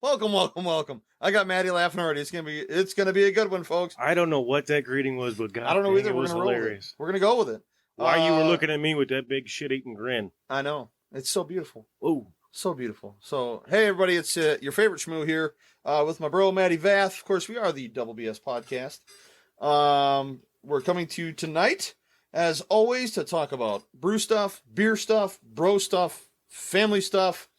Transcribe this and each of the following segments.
Welcome, welcome, welcome. I got Matty laughing already. It's gonna be a good one, folks. I don't know what that greeting was, but God, I don't know either. It was hilarious. We're gonna go with it. Why you were looking at me with that big shit-eating grin? I know. It's so beautiful. Oh, so beautiful. So, hey everybody, it's your favorite Schmoo here with my bro Matty Vath. Of course, we are the Double BS podcast. We're coming to you tonight, as always, to talk about brew stuff, beer stuff, bro stuff, family stuff.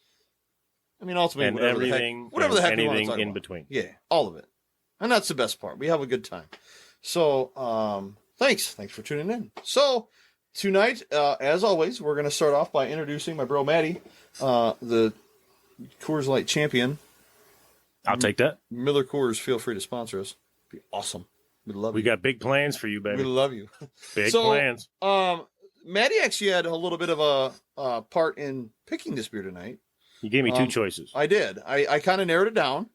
I mean, ultimately, and whatever the heck we want to anything talk in about. between. Yeah, all of it. And that's the best part. We have a good time. So, thanks for tuning in. So, tonight, as always, we're going to start off by introducing my bro Matty, the Coors Light champion. I'll take that. Miller Coors, feel free to sponsor us. It'd be awesome. We'd love you. We got big plans for you, baby. We love you. Big plans. Matty actually had a little bit of a part in picking this beer tonight. You gave me two choices. I did. I kind of narrowed it down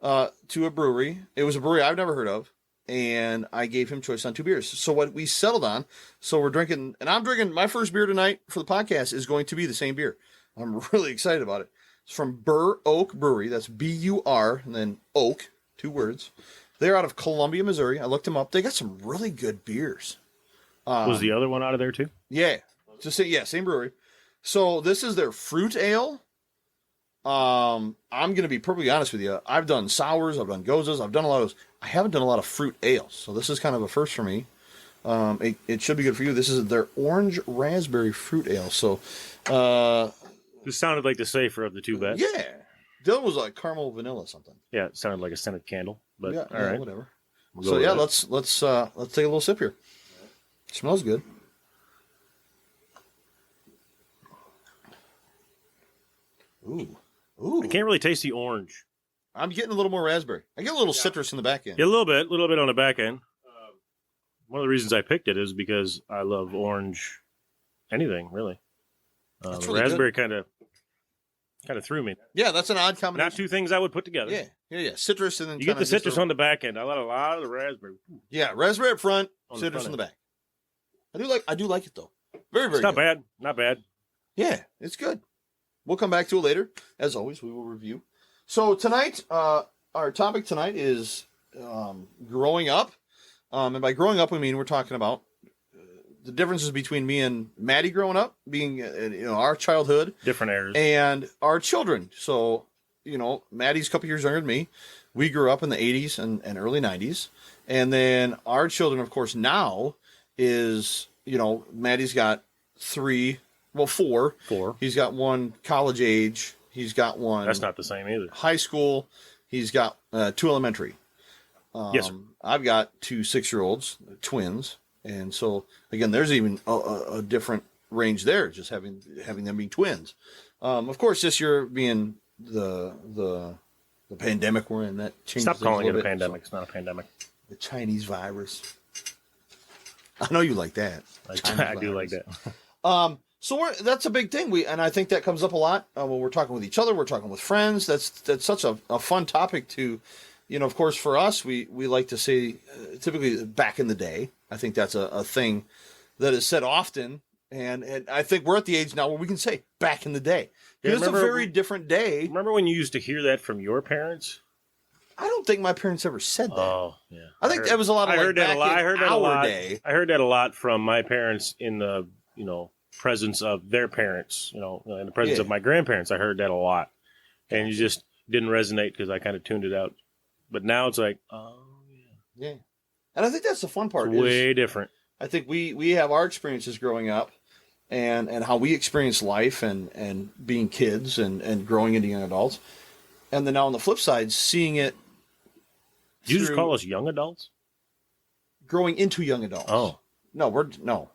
to a brewery. It was a brewery I've never heard of, and I gave him choice on two beers. So what we settled on, so we're drinking, and I'm drinking, my first beer tonight for the podcast is going to be the same beer. I'm really excited about it. It's from Burr Oak Brewery. That's B-U-R, and then Oak, 2 words. They're out of Columbia, Missouri. I looked them up. They got some really good beers. Was the other one out of there too? Yeah. Same brewery. So this is their fruit ale. I'm going to be perfectly honest with you. I've done sours, I've done gozas, I've done a lot of those. I haven't done a lot of fruit ales, so this is kind of a first for me. It should be good for you. This is their orange raspberry fruit ale. So, This sounded like the safer of the two bets. yeah, the other was like caramel vanilla something. Yeah, it sounded like a scented candle, but Yeah, all right. whatever. We'll So go yeah, with that. let's take a little sip here. Smells good. Ooh. I can't really taste the orange. I'm getting a little more raspberry. I get a little citrus in the back end. Yeah, a little bit on the back end. One of the reasons I picked it is because I love orange. Anything really. That's The really raspberry kind of threw me. Yeah, that's an odd combination. Not two things I would put together. Yeah. Citrus and then You get kinda the just citrus on the back end. I like a lot of the raspberry. Yeah, raspberry up front, On the citrus front in the back. I do like it though. Very, very It's not good. bad. Not bad. Yeah, it's good. We'll come back to it later. As always, we will review. So tonight, our topic tonight is growing up. And by growing up, we mean we're talking about the differences between me and Maddie growing up, being our childhood, Different eras. and our children. So, Maddie's a couple years younger than me. We grew up in the 80s and early 90s. And then our children, of course, now is, Maddie's got 4. 4. He's got 1 college age. He's got 1. That's not the same either. High school. He's got 2 elementary. Yes, sir. I've got 2 6-year-olds, twins. And so, again, there's even a different range there, just having them being twins. Of course, this year being the pandemic we're in, that changes. Stop calling it a bit. pandemic. It's not a pandemic. The Chinese virus. I know you like that. I do like that. So that's a big thing. And I think that comes up a lot when we're talking with each other. We're talking with friends. That's such a fun topic to, of course, for us, we like to say typically back in the day. I think that's a thing that is said often. And I think we're at the age now where we can say back in the day. Yeah, It's a very different day. Remember when you used to hear that from your parents? I don't think my parents ever said that. Oh, yeah. I think that was a lot of I heard that a lot. I heard that a lot. Day. I heard that a lot from my parents in the, presence of their parents, in the presence of my grandparents. I heard that a lot. And it just didn't resonate because I kind of tuned it out. But now it's like, oh, yeah. Yeah. And I think that's the fun part. It's way different. I think we have our experiences growing up and how we experience life and being kids and growing into young adults. And then now on the flip side, seeing it. Did you just call us young adults? Growing into young adults. Oh. No,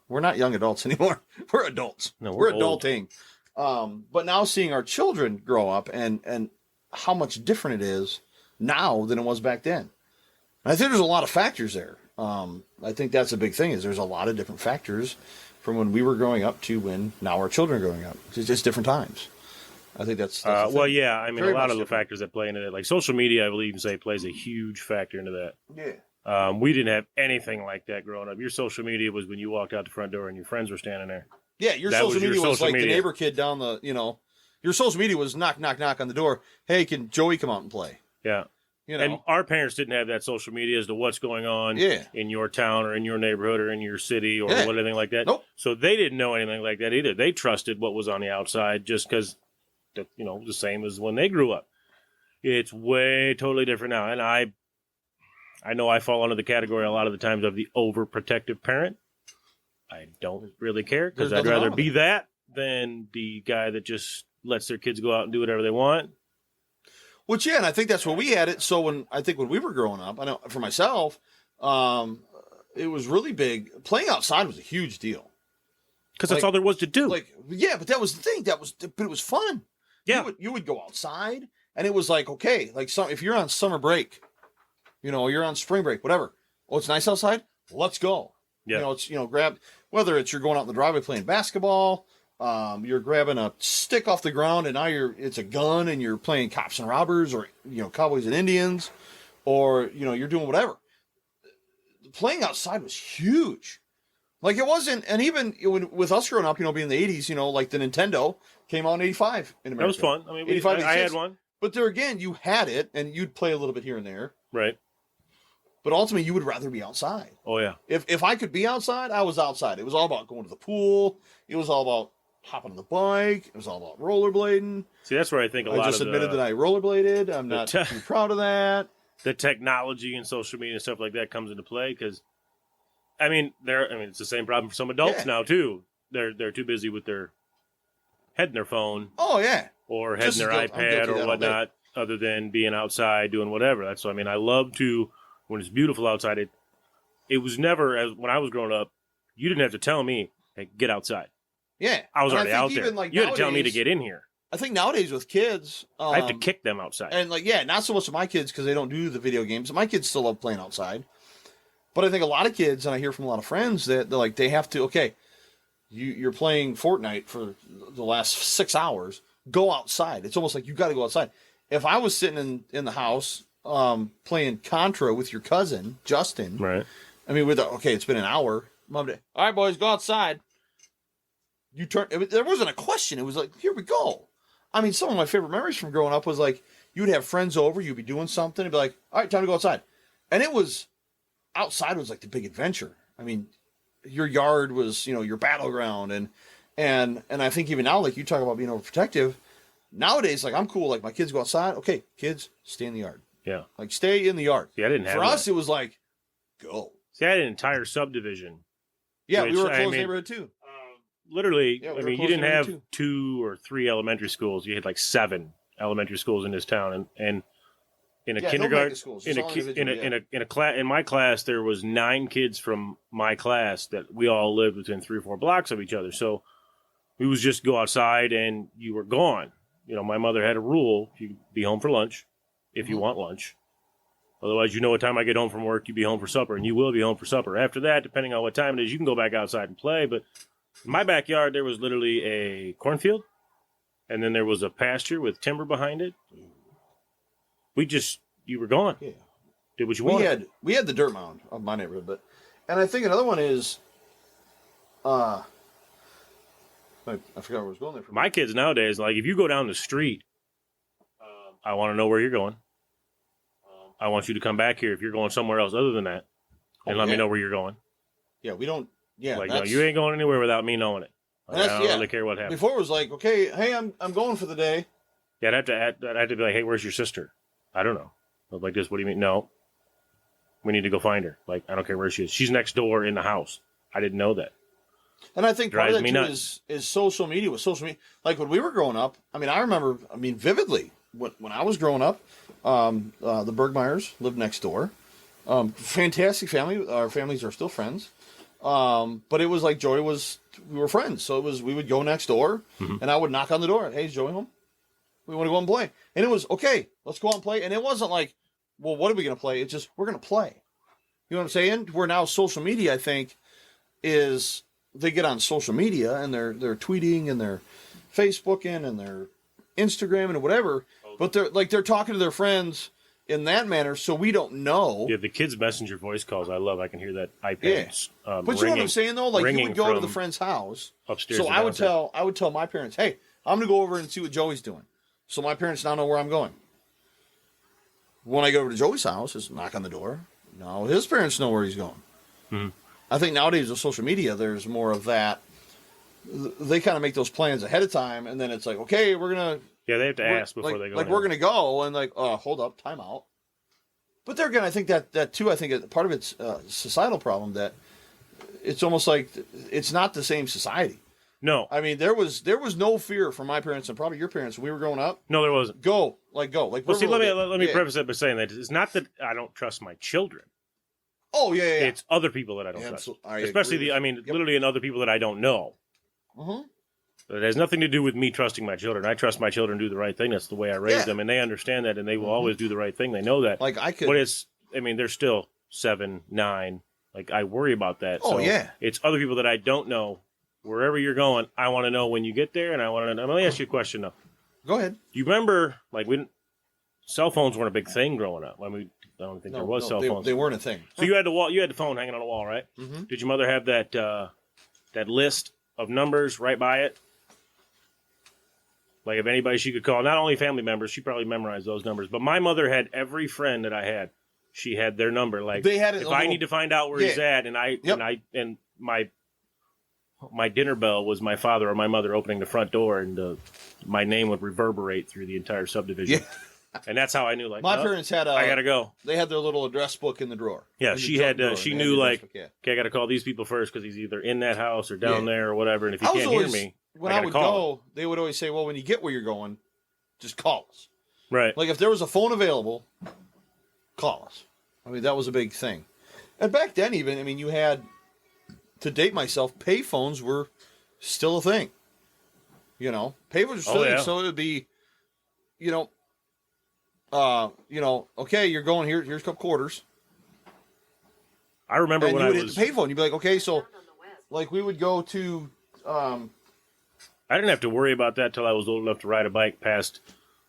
we're not young adults anymore. We're adults. No, we're old. adulting. But now seeing our children grow up and how much different it is now than it was back then. And I think there's a lot of factors there. I think that's a big thing is there's a lot of different factors from when we were growing up to when now our children are growing up. It's just different times. I think that's the thing. Well, yeah. I mean, Very a lot much of the different. factors that play into that, like social media, I believe you can say plays a huge factor into that. Yeah. We didn't have anything like that growing up. Your social media was when you walked out the front door and your friends were standing there. Yeah, your That social was your media was social like media. the neighbor kid down the, Your social media was knock, knock, knock on the door. Hey, can Joey come out and play? Yeah. You know? And our parents didn't have that social media as to what's going on in your town or in your neighborhood or in your city or anything like that. Nope. So they didn't know anything like that either. They trusted what was on the outside just because, the same as when they grew up. It's way totally different now. And I know I fall under the category a lot of the times of the overprotective parent. I don't really care because I'd rather be that than the guy that just lets their kids go out and do whatever they want. Which, and I think that's where we had it. So when we were growing up, I know for myself, it was really big. Playing outside was a huge deal. Because that's all there was to do. But that was the thing. But it was fun. Yeah. You would go outside, and it was like, okay, if you're on summer break, you're on spring break, whatever. Oh, it's nice outside. Let's go. Yeah. It's grab, whether it's you're going out in the driveway playing basketball. You're grabbing a stick off the ground and now it's a gun and you're playing cops and robbers or, cowboys and Indians or, you're doing whatever. Playing outside was huge. Like it wasn't, and even with us growing up, being the 80s, like the Nintendo came out in 85 in America. That was fun. I mean, 85, I had one. But there again, you had it and you'd play a little bit here and there. Right. But ultimately you would rather be outside. Oh yeah. If I could be outside, I was outside. It was all about going to the pool. It was all about hopping on the bike. It was all about rollerblading. See, that's where I think I just admitted that I rollerbladed. I'm not too proud of that. The technology and social media and stuff like that comes into play because, it's the same problem for some adults now too. They're too busy with their head in their phone. Oh yeah. Or head in their iPad or whatnot, other than being outside doing whatever. That's what I love to when it's beautiful outside. It was never when I was growing up. You didn't have to tell me, "Hey, get outside." Yeah, I was already out there. You had to tell me to get in here. I think nowadays with kids, I have to kick them outside. And not so much with my kids because they don't do the video games. My kids still love playing outside. But I think a lot of kids, and I hear from a lot of friends that they have to. Okay, you're playing Fortnite for the last 6 hours. Go outside. It's almost like you got to go outside. If I was sitting in the house playing Contra with your cousin Justin, right? It's been an hour. Mom, all right, boys, go outside. There wasn't a question. It was like, here we go. Some of my favorite memories from growing up was like, you'd have friends over, you'd be doing something, and be like, all right, time to go outside. And outside was like the big adventure. Your yard was, your battleground. And I think even now, like you talk about being overprotective, nowadays, like I'm cool. Like my kids go outside. Okay, kids, stay in the yard. Yeah. Like stay in the yard. Yeah, I didn't have For us, it was like, go. See, I had an entire subdivision. Yeah, we were a close neighborhood too. Literally, you didn't have 2 or 3 elementary schools. You had like 7 elementary schools in this town, and in a kindergarten, in a class, in my class, there was 9 kids from my class that we all lived within 3 or 4 blocks of each other. So we was just go outside and you were gone. My mother had a rule: you be home for lunch if you want lunch. Otherwise, what time I get home from work, you be home for supper, and you will be home for supper. After that, depending on what time it is, you can go back outside and play, but in my backyard, there was literally a cornfield, and then there was a pasture with timber behind it. You were gone. Yeah. Did what you wanted. We had the dirt mound of my neighborhood, and I think another one is, I forgot where I was going there. My kids nowadays, like if you go down the street, I want to know where you're going. I want you to come back here if you're going somewhere else other than that, and let me know where you're going. Yeah, we don't. Yeah, you ain't going anywhere without me knowing it. I don't really care what happens. Before it was like, okay, hey, I'm going for the day. Yeah, I'd have to be like, hey, where's your sister? I don't know. I was like this. What do you mean? No, we need to go find her. Like, I don't care where she is. She's next door in the house. I didn't know that. And I think part of that too is social media. With social media, like when we were growing up, I remember vividly when I was growing up. The Bergmeyers lived next door. Fantastic family. Our families are still friends. But it was like we were friends. So we would go next door and I would knock on the door. Hey, is Joey home? We want to go and play. And it was, okay, let's go out and play. And it wasn't like, well, what are we going to play? It's just, we're going to play. You know what I'm saying? Where now social media, I think, is they get on social media and they're tweeting and they're Facebooking and they're Instagramming and whatever. But they're talking to their friends in that manner, so we don't know. Yeah, the kids' messenger voice calls. I can hear that iPad. But you know what I'm saying though? Like you would go to the friend's house upstairs. So I would tell my parents, hey, I'm going to go over and see what Joey's doing. So my parents now know where I'm going. When I go over to Joey's house, just knock on the door. Now his parents know where he's going. Mm-hmm. I think nowadays with social media, there's more of that. They kind of make those plans ahead of time, and then it's like, okay, we're going to... Yeah, they have to ask before they go. Like, we're going to go, and like, hold up, time out. But there again, I think that too, I think part of it's a societal problem that it's almost like it's not the same society. No. I mean, there was no fear from my parents and probably your parents when we were growing up. No, there wasn't. Go. Well, see, let me preface that by saying that it's not that I don't trust my children. Oh, yeah. It's other people that I don't trust. Especially literally in other people that I don't know. Uh-huh. It has nothing to do with me trusting my children. I trust my children to do the right thing. That's the way I raised them, and they understand that, and they will always do the right thing. They know that. Like I could, but they're still 7, 9. Like I worry about that. Oh, so yeah. It's other people that I don't know. Wherever you're going, I want to know when you get there, and I want to know. Let me ask you a question though. Go ahead. Do you remember, cell phones weren't a big thing growing up? I don't think there was cell phones. They weren't a thing. So you had the phone hanging on the wall, right? Mm-hmm. Did your mother have that list of numbers right by it? Like if anybody she could call, not only family members, she probably memorized those numbers. But my mother had every friend that I had. She had their number. Like they had it. If I need to find out where he's at, and my dinner bell was my father or my mother opening the front door, and my name would reverberate through the entire subdivision. Yeah. And that's how I knew. Like my parents had I gotta go. They had their little address book in the drawer. Yeah, she had. She knew okay, I gotta call these people first because he's either in that house or down there or whatever. And if he can't hear me. When I would go, they would always say, well, when you get where you're going, just call us. Right. Like if there was a phone available, call us. I mean, that was a big thing. And back then even, I mean, you had, to date myself, pay phones were still a thing. You know, pay phones were still a thing. So it would be, okay, you're going here, here's a couple quarters. I remember when I was... hit the payphone. You'd be like, okay, so, like we would go to... I didn't have to worry about that till I was old enough to ride a bike past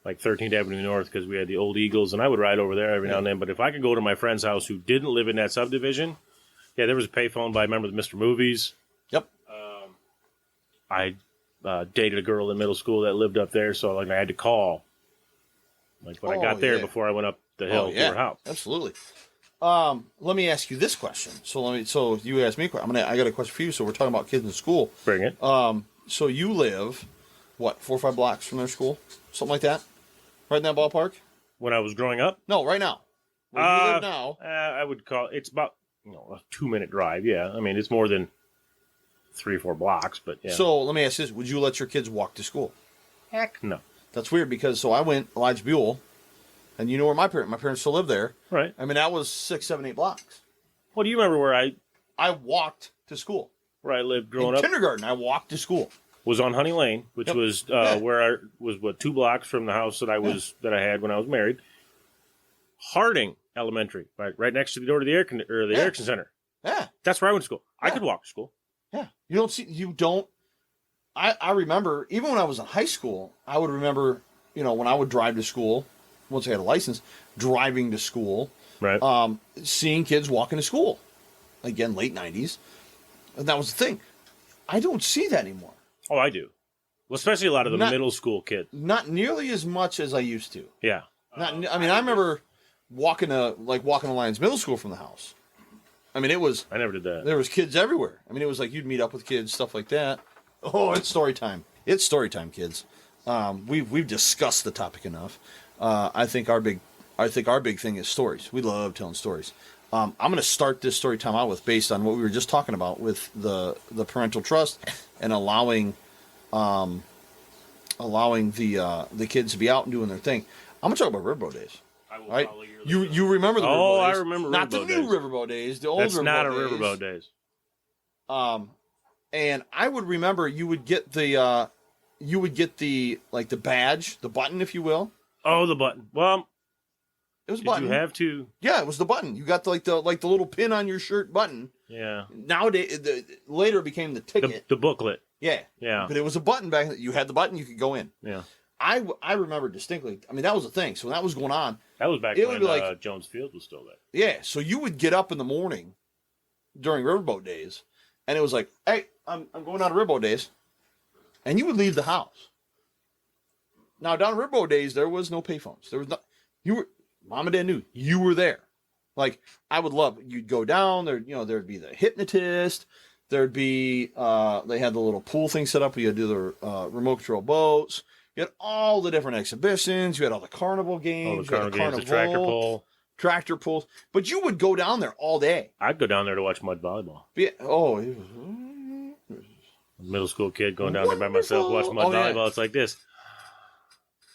like 13th Avenue North because we had the old Eagles, and I would ride over there every now and then. But if I could go to my friend's house who didn't live in that subdivision, there was a payphone. But I remember the Mr. Movies. Yep. I dated a girl in middle school that lived up there, so I had to call. Like when I got there before I went up the hill to her house. Absolutely. Let me ask you this question. So you asked me. I got a question for you. So we're talking about kids in school. Bring it. So you live, 4 or 5 blocks from their school, something like that, right in that ballpark. When I was growing up? No, right now. Where you live now? I would call it's about a 2-minute drive. Yeah, I mean it's more than 3 or 4 blocks, but yeah. So let me ask this: would you let your kids walk to school? Heck no. That's weird because I went Elijah Buell. And you know where my parents still live there. Right. I mean, that was 6, 7, 8 blocks. Well, do you remember where I walked to school. Where I lived growing up? Kindergarten, I walked to school. Was on Honey Lane, which was where I was 2 blocks from the house that I had when I was married. Harding Elementary, right next to the door to the Erickson Center. Yeah. That's where I went to school. Yeah. I could walk to school. Yeah. I remember, even when I was in high school, I would remember, when I would drive to school, once I had a license, driving to school, right? Seeing kids walking to school, again, late 90s, and that was the thing. I don't see that anymore. Oh, I do. Well, especially a lot of the middle school kids. Not nearly as much as I used to. Yeah. I remember walking to Lions Middle School from the house. I mean, I never did that. There was kids everywhere. I mean, it was like you'd meet up with kids, stuff like that. Oh, it's story time. It's story time, kids. We've discussed the topic enough. I think our big thing is stories. We love telling stories. I'm going to start this story time out with based on what we were just talking about with the parental trust and allowing the kids to be out and doing their thing. I'm going to talk about riverboat days. I will right? follow You remember the riverboat days? I remember not riverboat the new riverboat days. The old That's riverboat not a days. riverboat days. And I would remember you would get the the badge, the button, if you will. Oh, the button. Well, it was a button. You have to. Yeah, it was the button. You got the little pin on your shirt button. Yeah. Nowadays, later it became the ticket. The booklet. Yeah. Yeah. But it was a button back. You had the button. You could go in. Yeah. I remember distinctly. I mean, that was a thing. So when that was going on. That was back when Jones Field was still there. Yeah. So you would get up in the morning during riverboat days, and it was like, hey, I'm going on to riverboat days, and you would leave the house. Now down in Riverboat days, there was no payphones. There was not. Mom and Dad knew you were there. Like I would love. You'd go down there. There'd be the hypnotist. There'd be. They had the little pool thing set up. You had to do the remote control boats. You had all the different exhibitions. You had all the carnival games. All the carnival games, the tractor pull. Tractor pulls. But you would go down there all day. I'd go down there to watch mud volleyball. Yeah. Oh. Middle school kid going down there by myself watching mud volleyball. Yeah. It's like this.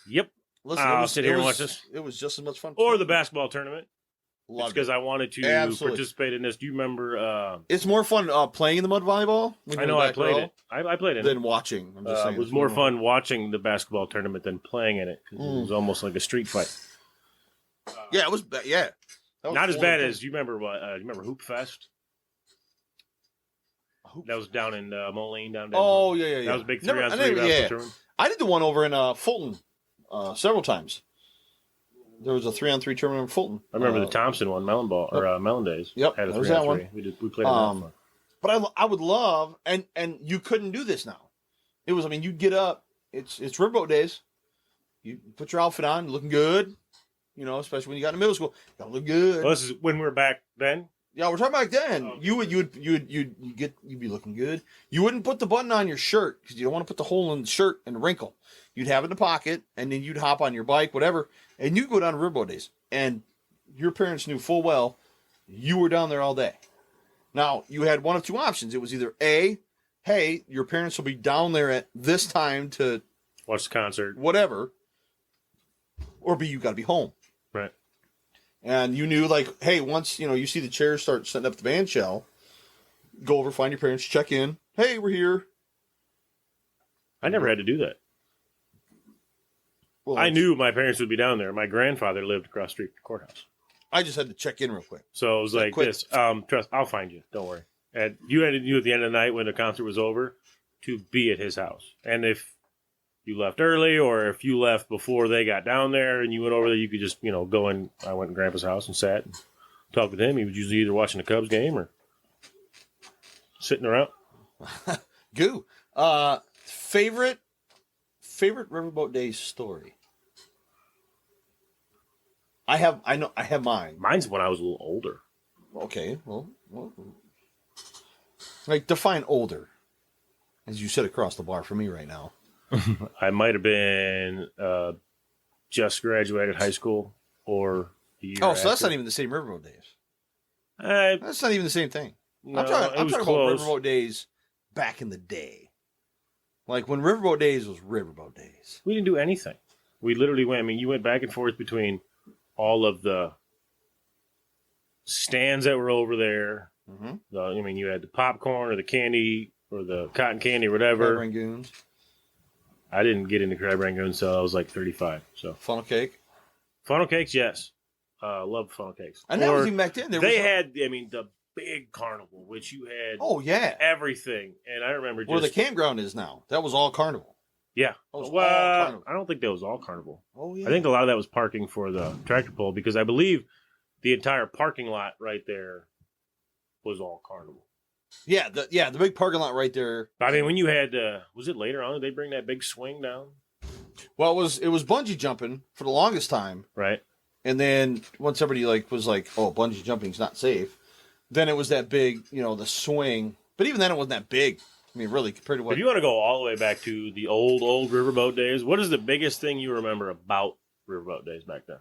Yep. Listen, I'll sit here and watch this. It was just as much fun. Or the basketball tournament. Loved because I wanted to participate in this. Do you remember? It's more fun playing in the mud volleyball. I know I played it. I played it. Than watching. I'm just saying. It was more fun watching the basketball tournament than playing in it. It was almost like a street fight. Yeah, it was. Yeah. Not as bad as, do you remember what? You remember Hoop Fest? That was down in Moline, down there. Oh, yeah. That was a big 3-on-3 basketball tournament. I did the one over in Fulton several times. There was a 3-on-3 tournament in Fulton. I remember the Thompson one, Melon Ball, or Melon Days. Yep, had a 3-on-3. That one. We played in that one. But I would love, and you couldn't do this now. It was, you'd get up. It's Riverboat days. You put your outfit on, looking good. Especially when you got in middle school, you gotta look good. Well, this is when we were back then. Yeah, we're talking back then. Oh, okay. You'd be looking good. You wouldn't put the button on your shirt because you don't want to put the hole in the shirt and wrinkle. You'd have it in the pocket, and then you'd hop on your bike, whatever, and you'd go down to Riverboat days. And your parents knew full well you were down there all day. Now you had one of two options. It was either A, hey, your parents will be down there at this time to watch the concert, whatever, or B, you got to be home. Right. And you knew, hey, once, you see the chairs start setting up the band shell, go over, find your parents, check in. Hey, we're here. I never had to do that. Well, I knew my parents would be down there. My grandfather lived across the street from the courthouse. I just had to check in real quick. So it was like this. Trust, I'll find you. Don't worry. And you had to do at the end of the night when the concert was over to be at his house. And if you left early, or if you left before they got down there and you went over there, you could just, go in. I went to Grandpa's house and sat and talked with him. He was usually either watching the Cubs game or sitting around. Goo. Favorite Riverboat Days story? I have mine. Mine's when I was a little older. Okay, well define older, as you sit across the bar from me right now. I might have been just graduated high school or the year after. That's not even the same Riverboat days. That's not even the same thing. No, I'm talking about Riverboat days back in the day. Like when Riverboat days was Riverboat days. We didn't do anything. We literally went, you went back and forth between all of the stands that were over there. Mm-hmm. You had the popcorn or the candy or the cotton candy or whatever. Crab Rangoons. I didn't get into Crab Rangoon until I was like 35. So funnel cake. Funnel cakes, yes. Love funnel cakes. And that was even back then. They had, the big carnival, which you had. Oh yeah, everything. And I remember where the campground is now. That was all carnival. Yeah. All carnival. I don't think that was all carnival. Oh yeah. I think a lot of that was parking for the tractor pull because I believe the entire parking lot right there was all carnival. Yeah, the big parking lot right there. I mean, when you had, was it later on? Did they bring that big swing down? Well, it was bungee jumping for the longest time, right? And then once everybody was like, "Oh, bungee jumping's not safe," then it was that big, the swing. But even then, it wasn't that big. I mean, really, compared to what. If you want to go all the way back to the old Riverboat days, what is the biggest thing you remember about Riverboat days back then?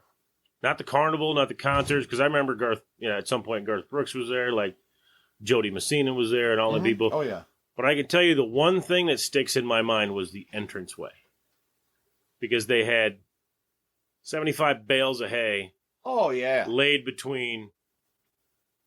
Not the carnival, not the concerts, because I remember Garth. At some point, Garth Brooks was there, like. Jody Messina was there and all the people. Oh, yeah. But I can tell you the one thing that sticks in my mind was the entranceway. Because they had 75 bales of hay. Oh, yeah. Laid between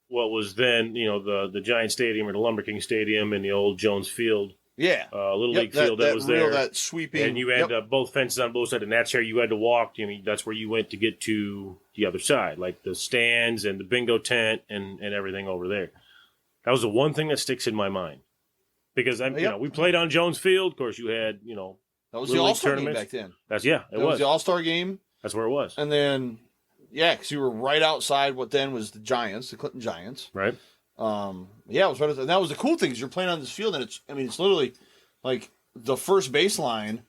what was then, the Giant Stadium or the Lumber King Stadium and the old Jones Field. Yeah. Little League field that was there. That sweeping. And you had both fences on both sides, and that's where you had to walk. That's where you went to get to the other side, like the stands and the bingo tent and everything over there. That was the one thing that sticks in my mind. Because, we played on Jones Field. Of course, you had, that was the All-Star game back then. It was the All-Star game. That's where it was. And then, because you were right outside what then was the Giants, the Clinton Giants. Right. It was right outside. And that was the cool thing, is you're playing on this field, and it's literally like the first baseline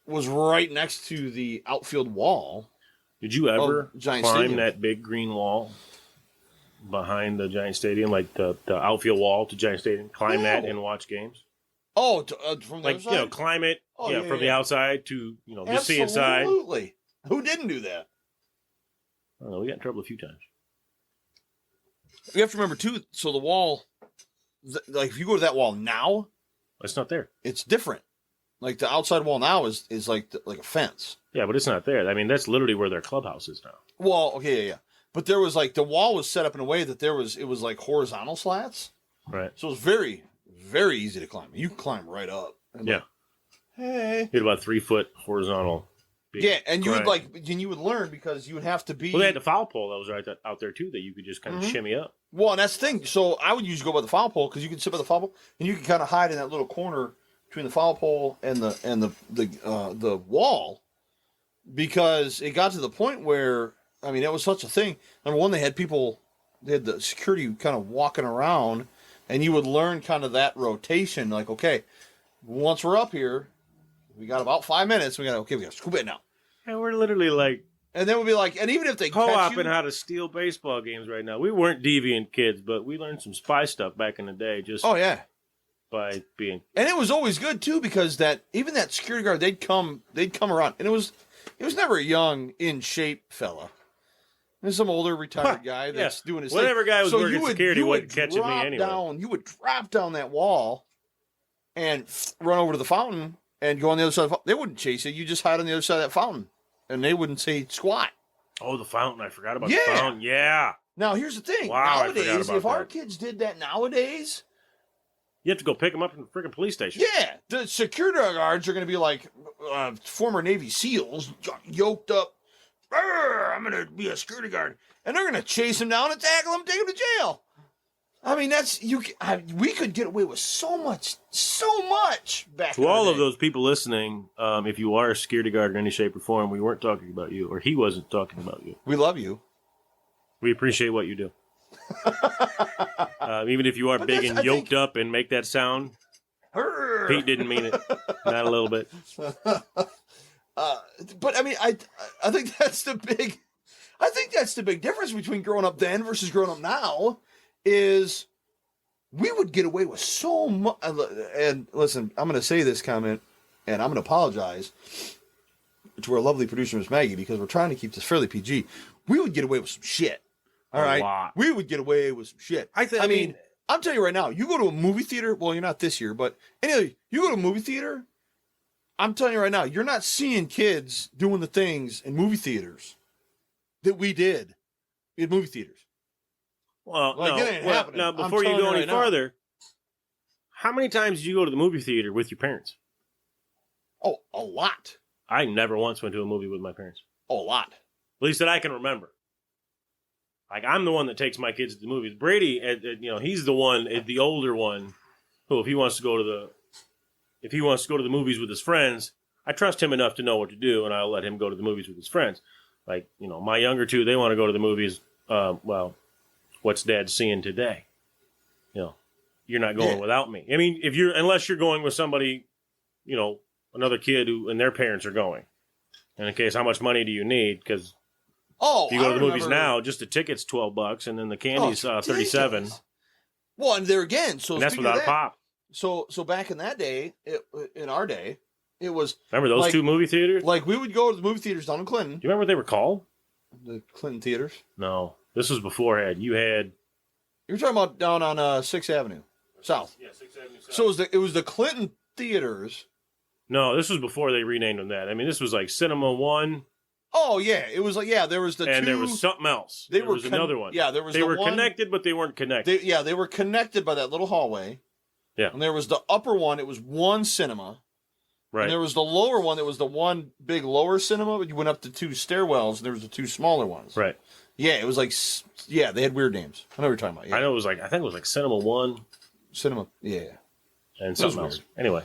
was right next to the outfield wall. Did you ever Giant climb Stadium. that big green wall behind the Giant Stadium, like the outfield wall to Giant Stadium? Climb that and watch games? Oh, from the Like, other side? climb it from the yeah. outside to, just see inside. Absolutely. Who didn't do that? I don't know. We got in trouble a few times. You have to remember, too, so the wall, like, if you go to that wall now, It's not there. it's different. Like, the outside wall now is like a fence. Yeah, but it's not there. I mean, that's literally where their clubhouse is now. Well, okay, yeah. But there was, like, the wall was set up in a way that it was like horizontal slats. Right. So it was very, very easy to climb. You could climb right up. And Yeah. like, hey. You had about 3 foot horizontal. Yeah, and you grind. you would learn because you would have to be. Well, they had the foul pole that was right out there, too, that you could just kind of shimmy up. Well, and that's the thing. So I would usually go by the foul pole because you could sit by the foul pole and you could kind of hide in that little corner between the foul pole and the wall, because it got to the point where, I mean, it was such a thing. Number one, they had the security kind of walking around, and you would learn kind of that rotation. Like, okay, once we're up here, we got about 5 minutes. We got to scoop it now. And we're literally like And then we'd be like, and even if they catch co-oping you, how to steal baseball games right now. We weren't deviant kids, but we learned some spy stuff back in the day just oh yeah. by being. And it was always good too, because that security guard, they'd come around, and it was never a young, in shape fella. There's some older retired guy that's doing his whatever thing. guy was So working security wasn't catching me drop anyway. You would drop down that wall and run over to the fountain and go on the other side of the fountain. They wouldn't chase you. You just hide on the other side of that fountain, and they wouldn't say squat. Oh, the fountain! I forgot about the fountain. Yeah. Now here's the thing. Wow, I forgot nowadays, about if our that. kids did that nowadays. You have to go pick them up from the freaking police station. Yeah, the security guards are going to be like former Navy SEALs, yoked up. I'm going to be a security guard, and they're going to chase him down and tackle him, take him to jail. I mean, we could get away with so much back. To all of those people listening, if you are a security guard in any shape or form, we weren't talking about you, or he wasn't talking about you. We love you. We appreciate what you do. Even if you are big and yoked up and make that sound, Pete didn't mean it. Not a little bit. But I mean, I think that's the big difference between growing up then versus growing up now, is we would get away with so much. And listen, I'm going to say this comment, and I'm going to apologize to our lovely producer, Miss Maggie, because we're trying to keep this fairly PG. We would get away with some shit. All right, lot. We would get away with some shit. I mean, I'm telling you right now, you go to a movie theater. Well, you're not this year, but anyway, you go to a movie theater. I'm telling you right now, you're not seeing kids doing the things in movie theaters that we did in movie theaters. Well, Like, it ain't happening. now I'm before you telling go you any right now. farther, how many times did you go to the movie theater with your parents? Oh, a lot. I never once went to a movie with my parents. Oh, a lot. At least that I can remember. Like, I'm the one that takes my kids to the movies. Brady, he's the one, the older one, who if he wants to go to the movies with his friends, I trust him enough to know what to do, and I'll let him go to the movies with his friends. Like, my younger two, they want to go to the movies. Well, what's Dad seeing today? You're not going without me. I mean, unless you're going with somebody, another kid who and their parents are going. And in case, how much money do you need? Because if you go to the movies now, just the ticket's $12, and then the candy's $37. Well, and there again, And that's without a pop. So back in that day, in our day, it was. Remember those two movie theaters? Like, we would go to the movie theaters down in Clinton. Do you remember what they were called? The Clinton theaters. No, this was beforehand. You had. You're talking about down on 6th Avenue South. Yeah, 6th Avenue South. So it was the Clinton theaters. No, this was before they renamed them that. I mean, this was like Cinema One. Oh yeah, it was like there was the and two. there was something else. There was another one. Yeah, there was. They were one, connected, but they weren't connected. They were connected by that little hallway. Yeah. And there was the upper one. It was one cinema. Right. And there was the lower one. That was the one big lower cinema, but you went up to two stairwells, and there was the two smaller ones. Right. Yeah, it was like they had weird names. I know what you're talking about. Yeah. I know I think it was like Cinema One. Cinema. Yeah. And something else. Anyway,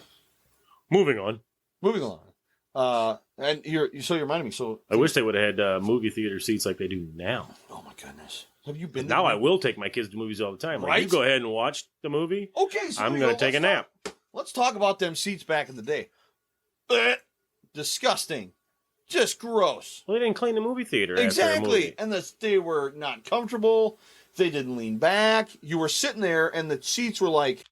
moving on. Moving along. And you're reminding me. So I wish they would have had movie theater seats like they do now. Oh my goodness. Have you been? Now I will take my kids to movies all the time. Like, Right? you go ahead and watch the movie. Okay, so I'm going to take a nap. Let's talk about them seats back in the day. disgusting, just gross. Well, they didn't clean the movie theater. Exactly, and they were not comfortable. They didn't lean back. You were sitting there, and the seats were like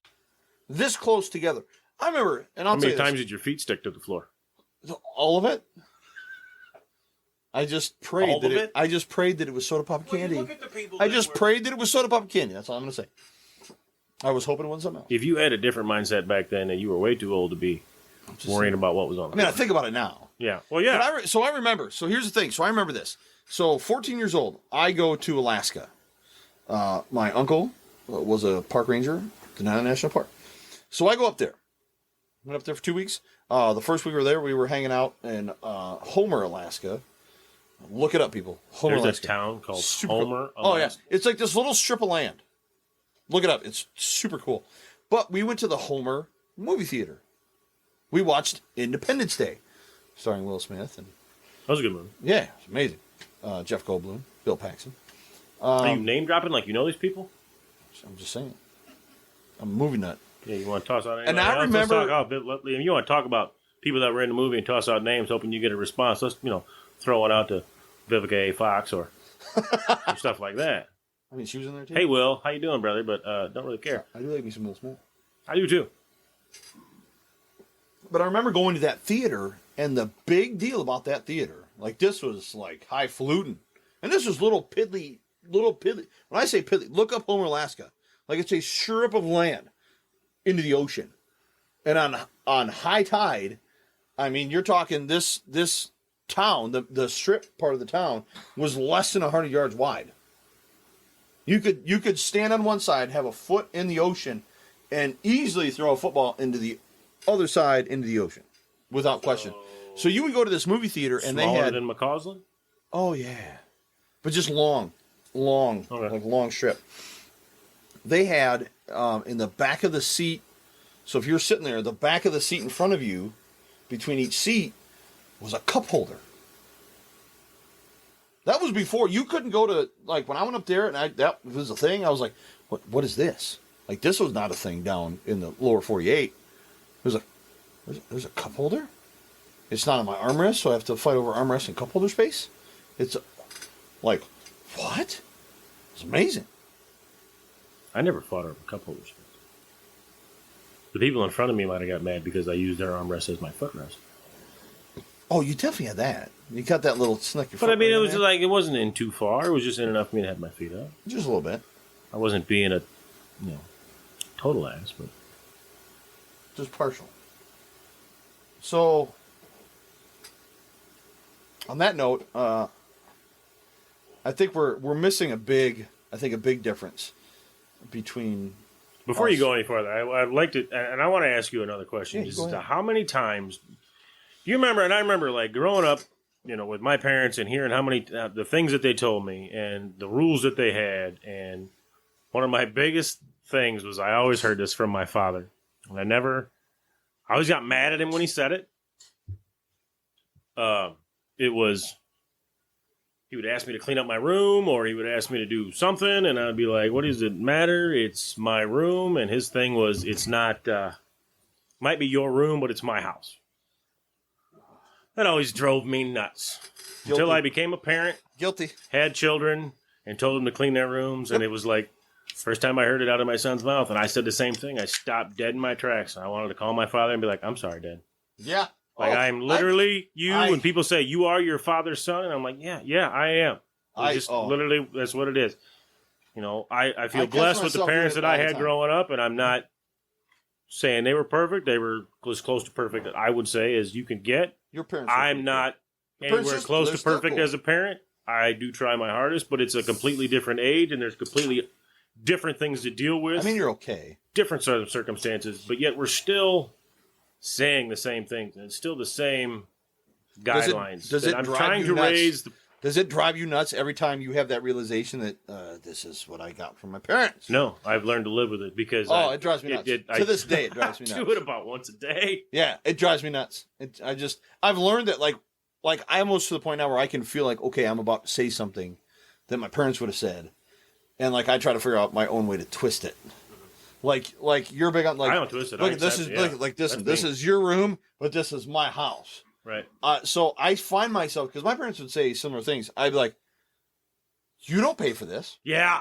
this close together. I remember, and I'll How tell many you times did your feet stick to the floor? all of it. I just prayed All that of it. it? I just prayed that it was soda pop candy. Look at the people I that just were- prayed that it was soda pop candy. That's all I'm going to say. I was hoping it wasn't something else. If you had a different mindset back then, and you were way too old to be worrying about what was on. I mean, I think about it now. Yeah. Well, yeah. But I remember. So here's the thing. So I remember this. So 14 years old, I go to Alaska. My uncle was a park ranger at Denali National Park. So I go up there. Went up there for 2 weeks. The first week we were there, we were hanging out in Homer, Alaska. Look it up, people. Homer, There's Alaska. a town called Super Homer. cool. Oh, yeah. Alaska. It's like this little strip of land. Look it up. It's super cool. But we went to the Homer movie theater. We watched Independence Day, starring Will Smith. And That was a good movie. yeah, it's amazing. Jeff Goldblum, Bill Paxton. Are you name dropping like you know these people? I'm just saying. I'm a movie nut. Yeah, you want to toss out And anybody I else? remember- If you want to talk about people that were in the movie and toss out names, hoping you get a response. Let's throw one out to Vivica A. Fox or some stuff like that. I mean, she was in there too. Hey, Will, how you doing, brother? But don't really care. I do like me some Will Smith. I do too. But I remember going to that theater, and the big deal about that theater, like this was like highfalutin, and this was little piddly. When I say piddly, look up Homer, Alaska. Like it's a strip of land into the ocean, and on high tide, I mean, you're talking this town, the strip part of the town was less than 100 yards wide. You could stand on one side, have a foot in the ocean, and easily throw a football into the other side into the ocean without question. So you would go to this movie theater and Smaller they had than McCausland? oh yeah, but just long, Okay. like long strip. They had in the back of the seat. So if you're sitting there, the back of the seat in front of you, between each seat, was a cup holder. That was before you couldn't go to like when I went up there and that was a thing. I was like, what is this? Like this was not a thing down in the lower 48. There's a cup holder. It's not on my armrest, so I have to fight over armrest and cup holder space. It's like what? It's amazing. I never fought over cup holders. The people in front of me might have got mad because I used their armrest as my footrest. Oh, you definitely had that. You got that little snick. But I mean, it was like it wasn't in too far. It was just in enough for me to have my feet up. just a little bit, I wasn't being a total ass, but just partial. So, on that note, I think we're missing a big difference between. before us. you go any further, I'd like to, and I want to ask you another question. Yeah, Just go as to ahead. how many times you remember, and I remember like growing up, with my parents and hearing how many the things that they told me and the rules that they had, and one of my biggest things was I always heard this from my father, and I always got mad at him when he said it. It was. He would ask me to clean up my room, or he would ask me to do something, and I'd be like, what does it matter? It's my room. And his thing was, it's not, might be your room, but it's my house. That always drove me nuts. Guilty. Until I became a parent, Guilty. had children, and told them to clean their rooms. And it was like, first time I heard it out of my son's mouth, and I said the same thing. I stopped dead in my tracks. I wanted to call my father and be like, I'm sorry, Dad. Yeah. Like, Oh, I'm literally you, I- when people say, you are your father's son, and I'm like, yeah, I am. Literally, that's what it is. I feel I catch blessed with the myself parents doing that it I all the had time. growing up, and I'm not saying they were perfect. They were as close to perfect, I would say, as you can get. Your parents. are I'm pretty not The parents anywhere are- close they're to still perfect cool. as a parent. I do try my hardest, but it's a completely different age, and there's completely different things to deal with. I mean, you're okay. Different sort of circumstances, but yet we're still saying the same things, and it's still the same guidelines. does that it I'm drive trying you to nuts? raise. Does it drive you nuts every time you have that realization that this is what I got from my parents? No, I've learned to live with it because It drives me nuts. To this day, it drives me I nuts. do it about once a day. Yeah, it drives me nuts. I've learned that like I almost to the point now where I can feel like, okay, I'm about to say something that my parents would have said, and like I try to figure out my own way to twist it. Like you're big on like I don't twist it. I Look, this accept is it, yeah. like this. That's This me. is your room, but this is my house. Right. So I find myself, because my parents would say similar things. I'd be like, "You don't pay for this." Yeah.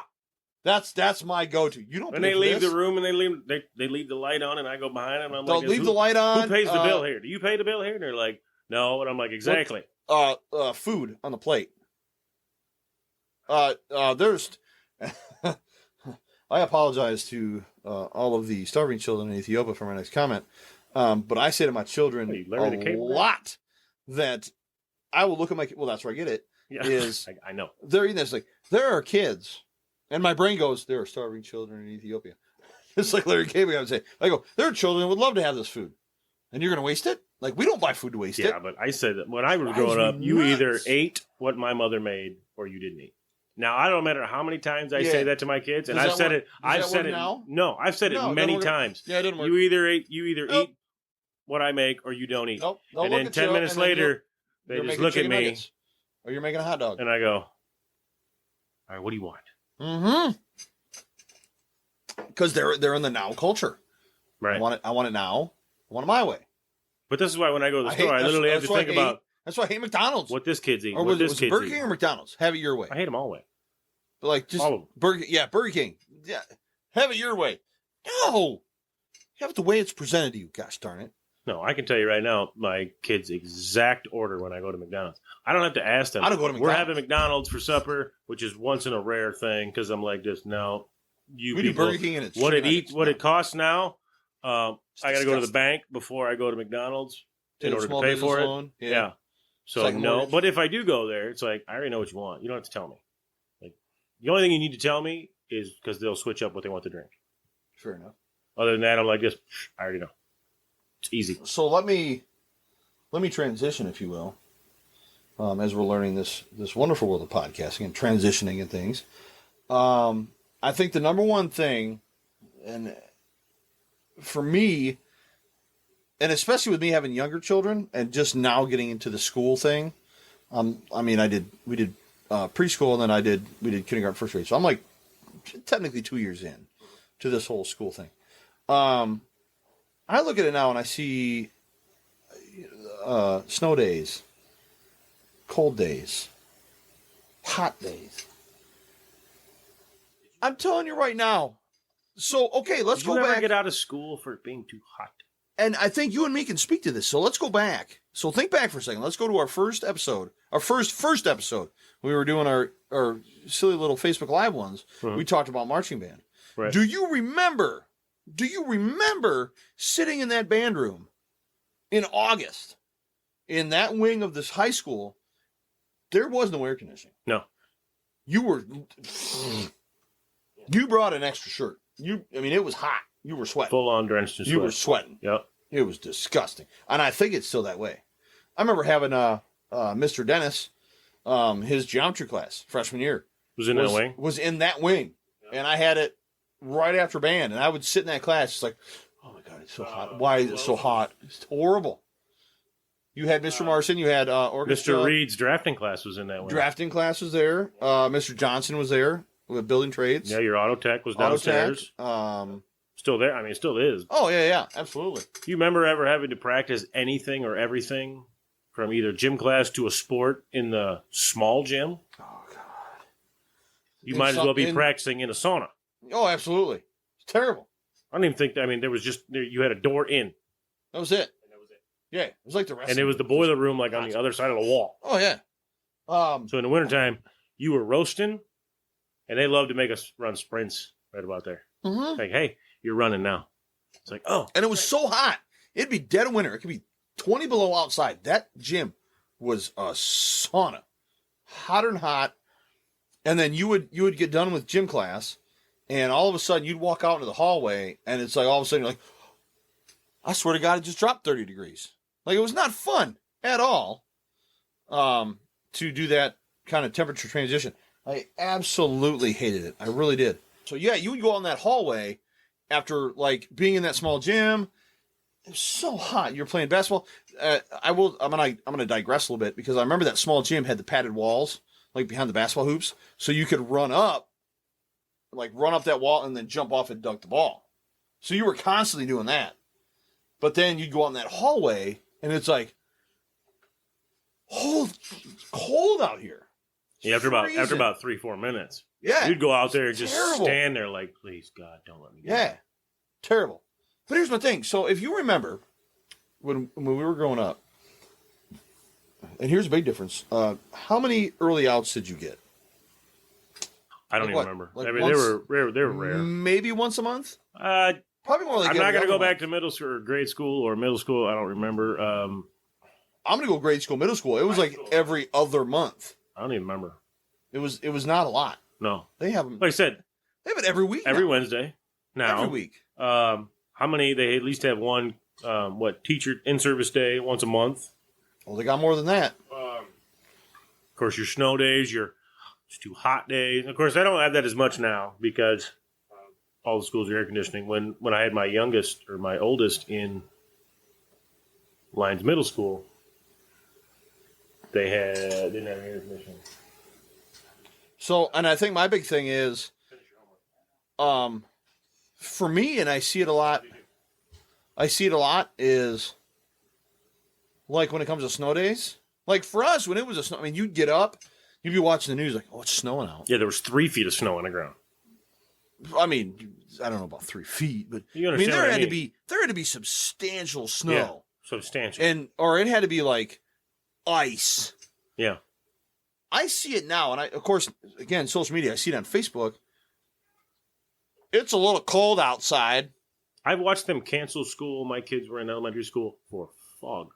That's my go-to. You don't. When pay they for leave this. the room and they leave the light on, and I go behind them. I'm They'll like, leave the light on. Who pays the bill here? Do you pay the bill here? And they're like, no. And I'm like, exactly. Food on the plate. There's. I apologize to all of the starving children in Ethiopia for my next comment, but I say to my children a lot that I will look at my. Well, that's where I get it. Yeah. Is I know they're eating this like there are kids, and my brain goes, there are starving children in Ethiopia. It's like Larry King. I would say, I go, there are children who would love to have this food, and you're going to waste it. Like we don't buy food to waste it. Yeah, but I said that when I was growing up, you either ate what my mother made or you didn't eat. Now I don't matter how many times I say that to my kids, and I've said it. I've said it now. No, I've said it many times. Yeah, it didn't work. You either eat what I make or you don't eat. Nope. And then 10 minutes later, they just look at me, or you're making a hot dog, and I go, "All right, what do you want?" Mm-hmm. Because they're in the now culture. Right. I want it now. I want it my way. But this is why when I go to the store, I literally have to think about. That's why I hate McDonald's. What this kid's eating. Or was it Burger King or McDonald's? Have it your way. I hate them all way. But like just all of them. Burger King. Yeah, have it your way. No, have it the way it's presented to you. Gosh darn it. No, I can tell you right now, my kid's exact order when I go to McDonald's. I don't have to ask them. I don't go to McDonald's. We're having McDonald's for supper, which is once in a rare thing because I'm like, just no. We do Burger King and it's what it costs now. I got to go to the bank before I go to McDonald's in order to pay for it. Loan. Yeah. So no, but if I do go there, it's like I already know what you want. You don't have to tell me. Like the only thing you need to tell me is because they'll switch up what they want to drink. Fair enough. Other than that, I'm like, just I already know. It's easy. So let me transition, if you will, as we're learning this wonderful world of podcasting and transitioning and things. I think the number one thing, and for me, and especially with me having younger children and just now getting into the school thing, I mean, we did preschool and then we did kindergarten, first grade. So I'm like technically 2 years in to this whole school thing. I look at it now and I see snow days, cold days, hot days. I'm telling you right now. So, okay, let's go back. Did you ever get out of school for it being too hot? And I think you and me can speak to this. So let's go back. So think back for a second. Let's go to our first episode. Our first episode. We were doing our silly little Facebook Live ones. Mm-hmm. We talked about marching band. Right. Do you remember sitting in that band room in August in that wing of this high school? There was no air conditioning. No. You brought an extra shirt. It was hot. You were sweating. Full on drenched in sweat. You were sweating. Yep. It was disgusting. And I think it's still that way. I remember having Mr. Dennis, his geometry class, freshman year. Was in that wing? Was in that wing. Yep. And I had it right after band. And I would sit in that class. It's like, oh my God, it's so hot. Why is it so hot? It's horrible. You had Mr. Marson. You had orchestra. Mr. Reed's drafting class was in that wing. Drafting class was there. Mr. Johnson was there with building trades. Yeah, your auto tech was downstairs. Still there. I mean, it still is. Oh, yeah, absolutely. You remember ever having to practice anything or everything from either gym class to a sport in the small gym? Oh, God. You might as well be practicing in a sauna. Oh, absolutely. It's terrible. I don't even think, there was just, you had a door in. That was it. Yeah, it was like the rest. And it was the boiler room like on the other side of the wall. Oh, yeah. So in the wintertime, you were roasting, and they loved to make us run sprints right about there. Mm-hmm. Like, hey, you're running now. It's like, oh. And it was so hot. It'd be dead of winter. It could be 20 below outside. That gym was a sauna. Hotter and hot. And then you would get done with gym class, and all of a sudden you'd walk out into the hallway, and it's like all of a sudden you're like, I swear to God, it just dropped 30 degrees. Like, it was not fun at all to do that kind of temperature transition. I absolutely hated it. I really did. So, yeah, you would go on that hallway after, like, being in that small gym. It was so hot. You're playing basketball. I'm gonna digress a little bit because I remember that small gym had the padded walls, like, behind the basketball hoops. So you could run up that wall and then jump off and dunk the ball. So you were constantly doing that. But then you'd go out in that hallway, and it's like, cold out here. Yeah, after Freezing. about 3-4 minutes. Yeah. You'd go out there and just terrible. stand there like, please, God, don't let me get Yeah. Terrible. But here's my thing. So if you remember when we were growing up, and here's a big difference. How many early outs did you get? I don't Like even what? remember. Like I mean, once- they were rare. Maybe once a month? Probably more like I'm not every going to go other back month. to middle school or grade school or middle school. I don't remember. I'm going to go grade school, middle school. It was like every other month. I don't even remember. It was not a lot. No. They have them. Like I said, They have it every week. every now. Wednesday now. Every week. How many? They at least have one, teacher in-service day once a month. Well, they got more than that. Of course, your snow days, your it's too hot days. Of course, I don't have that as much now because all the schools are air conditioning. When I had my oldest in Lyons Middle School, didn't have air conditioning. So, and I think my big thing is, for me, and I see it a lot. Is like when it comes to snow days. Like for us, when it was a snow, I mean, you'd get up, you'd be watching the news, like, oh, it's snowing out. Yeah, there was 3 feet of snow on the ground. I mean, I don't know about 3 feet, but You I mean, understand what I mean. there had to be substantial snow, Yeah, substantial. or it had to be like ice. Yeah. I see it now, and of course, again, social media. I see it on Facebook. It's a little cold outside. I've watched them cancel school. My kids were in elementary school for fog.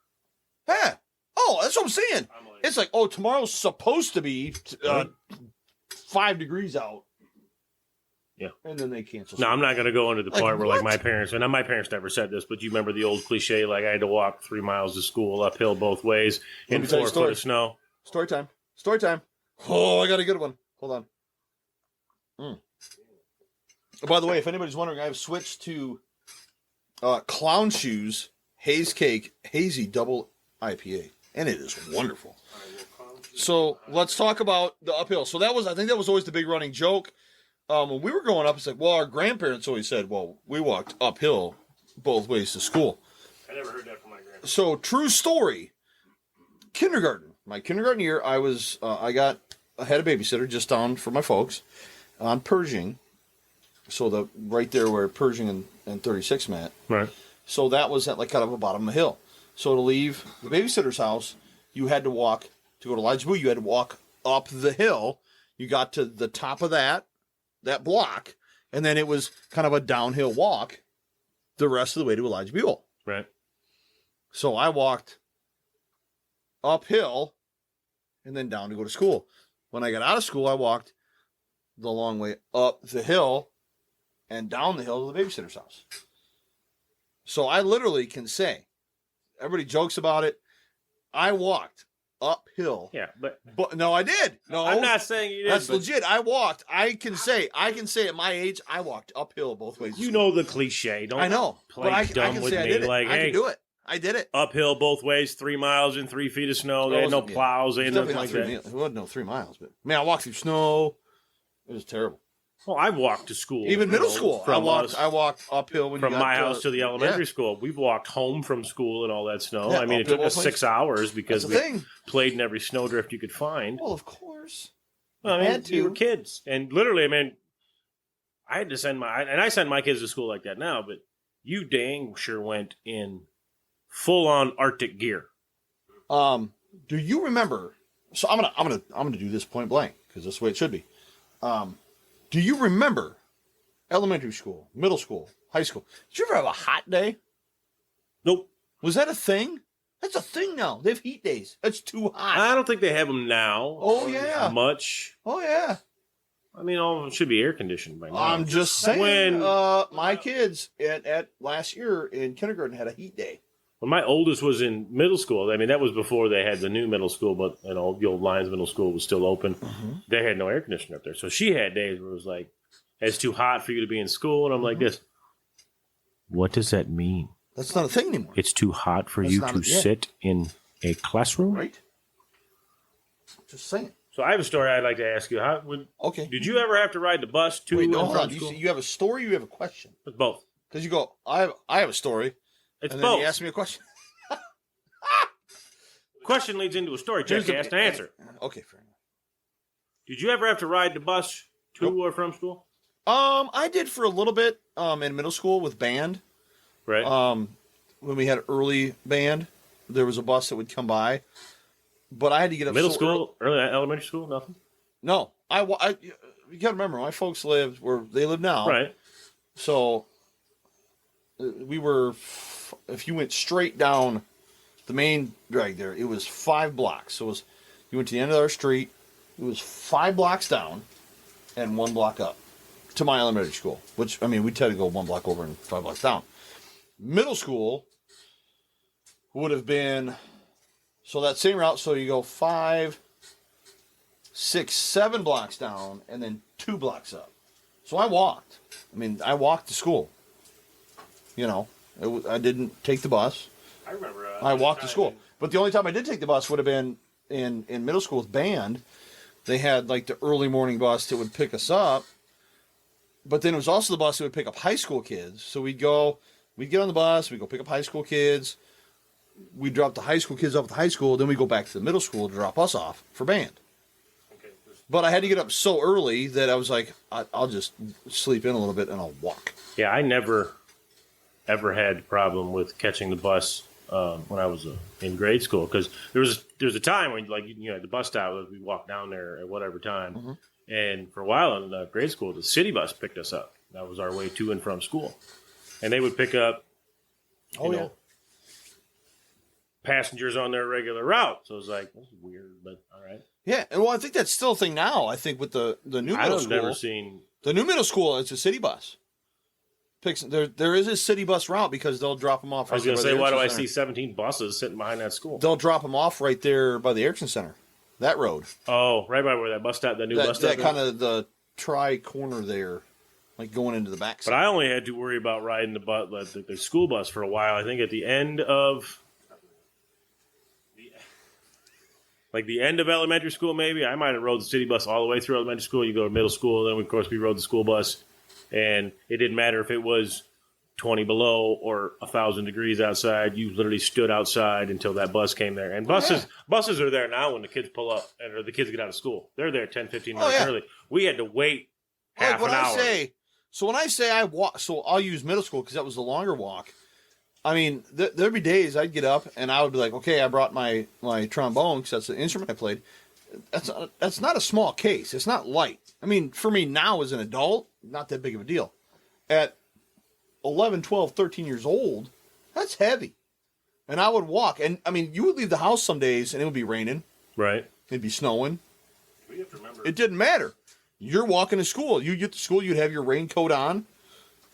Yeah. Oh, that's what I'm saying. I'm like, It's like, oh, tomorrow's supposed to be 5 degrees out. Yeah. And then they cancel. no, I'm not going to go into the Like, part where, like, what? my parents, and my parents never said this, but you remember the old cliche, like, I had to walk 3 miles to school uphill both ways Let in me tell you a 4 foot story. of snow. Story time. Story time. Oh, I got a good one. Hold on. By the way, if anybody's wondering, I've switched to Clown Shoes Haze Cake Hazy Double IPA, and it is wonderful. So let's talk about the uphill. So I think that was always the big running joke. When we were growing up, it's like, well, our grandparents always said, well, we walked uphill both ways to school. I never heard that from my grandparents. So true story. Kindergarten. My kindergarten year, I had a babysitter just down for my folks on Pershing. So right there where Pershing and 36 met. Right. So that was at like kind of the bottom of the hill. So to leave the babysitter's house, you had to walk to go to Elijah Boo. You had to walk up the hill. You got to the top of that block, and then it was kind of a downhill walk the rest of the way to Elijah Buell. Right. So I walked uphill and then down to go to school. When I got out of school, I walked the long way up the hill and down the hill to the babysitter's house. So I literally can say, everybody jokes about it, I walked uphill. Yeah, but No, I did. No, I'm not saying you did. that's but legit. I walked. I can say at my age, I walked uphill both ways. you know the cliche. Don't I know, play but I dumb can with say I me. did it. Like, I hey, can do it. I did it. uphill both ways, 3 miles in 3 feet of snow. They It had no wasn't- yeah. plows. They It had was nothing like definitely that. not 3 miles. It wasn't no 3 miles, but man, I walked through snow. It was terrible. Well, I walked to school. Even middle school, I walked uphill when from you got my house to the elementary yeah. school. We've walked home from school and all that snow. Yeah, I mean, it uphill took us both 6 ways. hours because That's the we thing. played in every snowdrift you could find. Well, of course. I mean, had we were to. kids, and literally, I mean, I had to send I send my kids to school like that now. But you dang sure went in full on Arctic gear. Do you remember? So I'm gonna do this point blank because that's the way it should be. Do you remember elementary school, middle school, high school? Did you ever have a hot day? Nope. Was that a thing? That's a thing now. They have heat days. That's too hot. I don't think they have them now. Oh, yeah. Much. Oh yeah. I mean, all of them should be air conditioned by now. I'm just saying. When- My kids at last year in kindergarten had a heat day. When my oldest was in middle school, I mean, that was before they had the new middle school, but the old Lyons Middle School was still open. Mm-hmm. They had no air conditioning up there. So she had days where it was like, it's too hot for you to be in school. And I'm like this. What does that mean? That's not a thing anymore. It's too hot for That's you not to yeah. sit in a classroom? Right? Just saying. So I have a story I'd like to ask you. Okay. Did you ever have to ride the bus to Wait, no, and hold from on. school? You have a story. You have a question. It's both. Because you go, I have a story, It's and then both. you ask me a question. question leads into a story. Check has to answer. Okay, fair enough. Did you ever have to ride the bus to or from school? I did for a little bit in middle school with band. Right. When we had early band, there was a bus that would come by, but I had to get up. Middle school, early elementary school, nothing. No, you got to remember, my folks lived where they live now. Right. So we were, if you went straight down the main drag there, it was 5 blocks. So you went to the end of our street, it was 5 blocks down and 1 block up to my elementary school, which, I mean, we tend to go 1 block over and 5 blocks down. Middle school would have been, so that same route, so you go 5, 6, 7 blocks down and then 2 blocks up. So I walked. I walked to school. You know, I didn't take the bus. I remember. I walked to school. But the only time I did take the bus would have been in middle school with band. They had like the early morning bus that would pick us up. But then it was also the bus that would pick up high school kids. So we'd get on the bus, we'd go pick up high school kids. We'd drop the high school kids off at the high school. Then we'd go back to the middle school to drop us off for band. Okay. But I had to get up so early that I was like, I'll just sleep in a little bit and I'll walk. Yeah, I never ever had a problem with catching the bus when I was in grade school, because there was a time when, like, you know, at the bus stop, we walked down there at whatever time, and for a while in grade school, the city bus picked us up. That was our way to and from school, and they would pick up, you know, passengers on their regular route. So it was like, this is weird, but all right. Yeah, and well, I think that's still a thing now. I think with the new middle school, never seen the new middle school. It's a city bus. There is a city bus route because they'll drop them off. I was going to say, why do I see 17 buses sitting behind that school? They'll drop them off right there by the Erickson Center, that road. Oh, right by where that bus stop, the new bus stop. That kind of the tri-corner there, like going into the back. But I only had to worry about riding the school bus for a while. I think at the end of elementary school, maybe I might have rode the city bus all the way through elementary school. You go to middle school, then of course we rode the school bus. And it didn't matter if it was 20 below or 1,000 degrees outside. You literally stood outside until that bus came there. And buses are there now when the kids pull up or the kids get out of school. They're there 10, 15 minutes early. We had to wait half an hour. When I say I walk, so I'll use middle school because that was the longer walk. I mean, there'd be days I'd get up and I would be like, okay, I brought my trombone because that's the instrument I played. That's not a small case. It's not light. I mean, for me now as an adult, not that big of a deal. At 11, 12, 13 years old, that's heavy. And I would walk. And, I mean, you would leave the house some days and it would be raining. Right. It'd be snowing. We have to remember. It didn't matter. You're walking to school. You get to school, you'd have your raincoat on.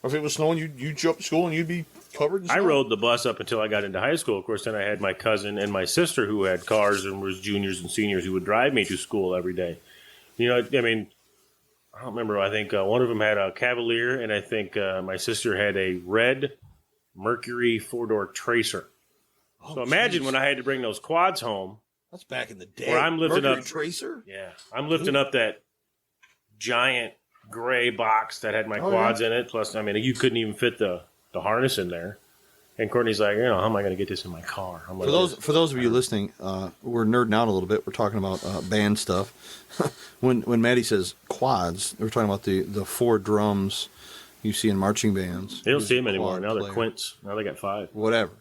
Or if it was snowing, you'd show up to school and you'd be covered in snow. I rode the bus up until I got into high school. Of course, then I had my cousin and my sister who had cars and was juniors and seniors who would drive me to school every day. You know, I mean, I don't remember. I think one of them had a Cavalier, and I think my sister had a red Mercury 4-door Tracer. So imagine when I had to bring those quads home. That's back in the day. Where I'm lifting Mercury up Tracer? Yeah, I'm lifting up that giant gray box that had my quads in it. Plus, I mean, you couldn't even fit the harness in there. And Courtney's like, you know, how am I going to get this in my car? For those of you listening, we're nerding out a little bit. We're talking about band stuff. when Maddie says quads, we're talking about the 4 drums you see in marching bands. They don't see them anymore. Now they're quints. Now they got 5. Whatever.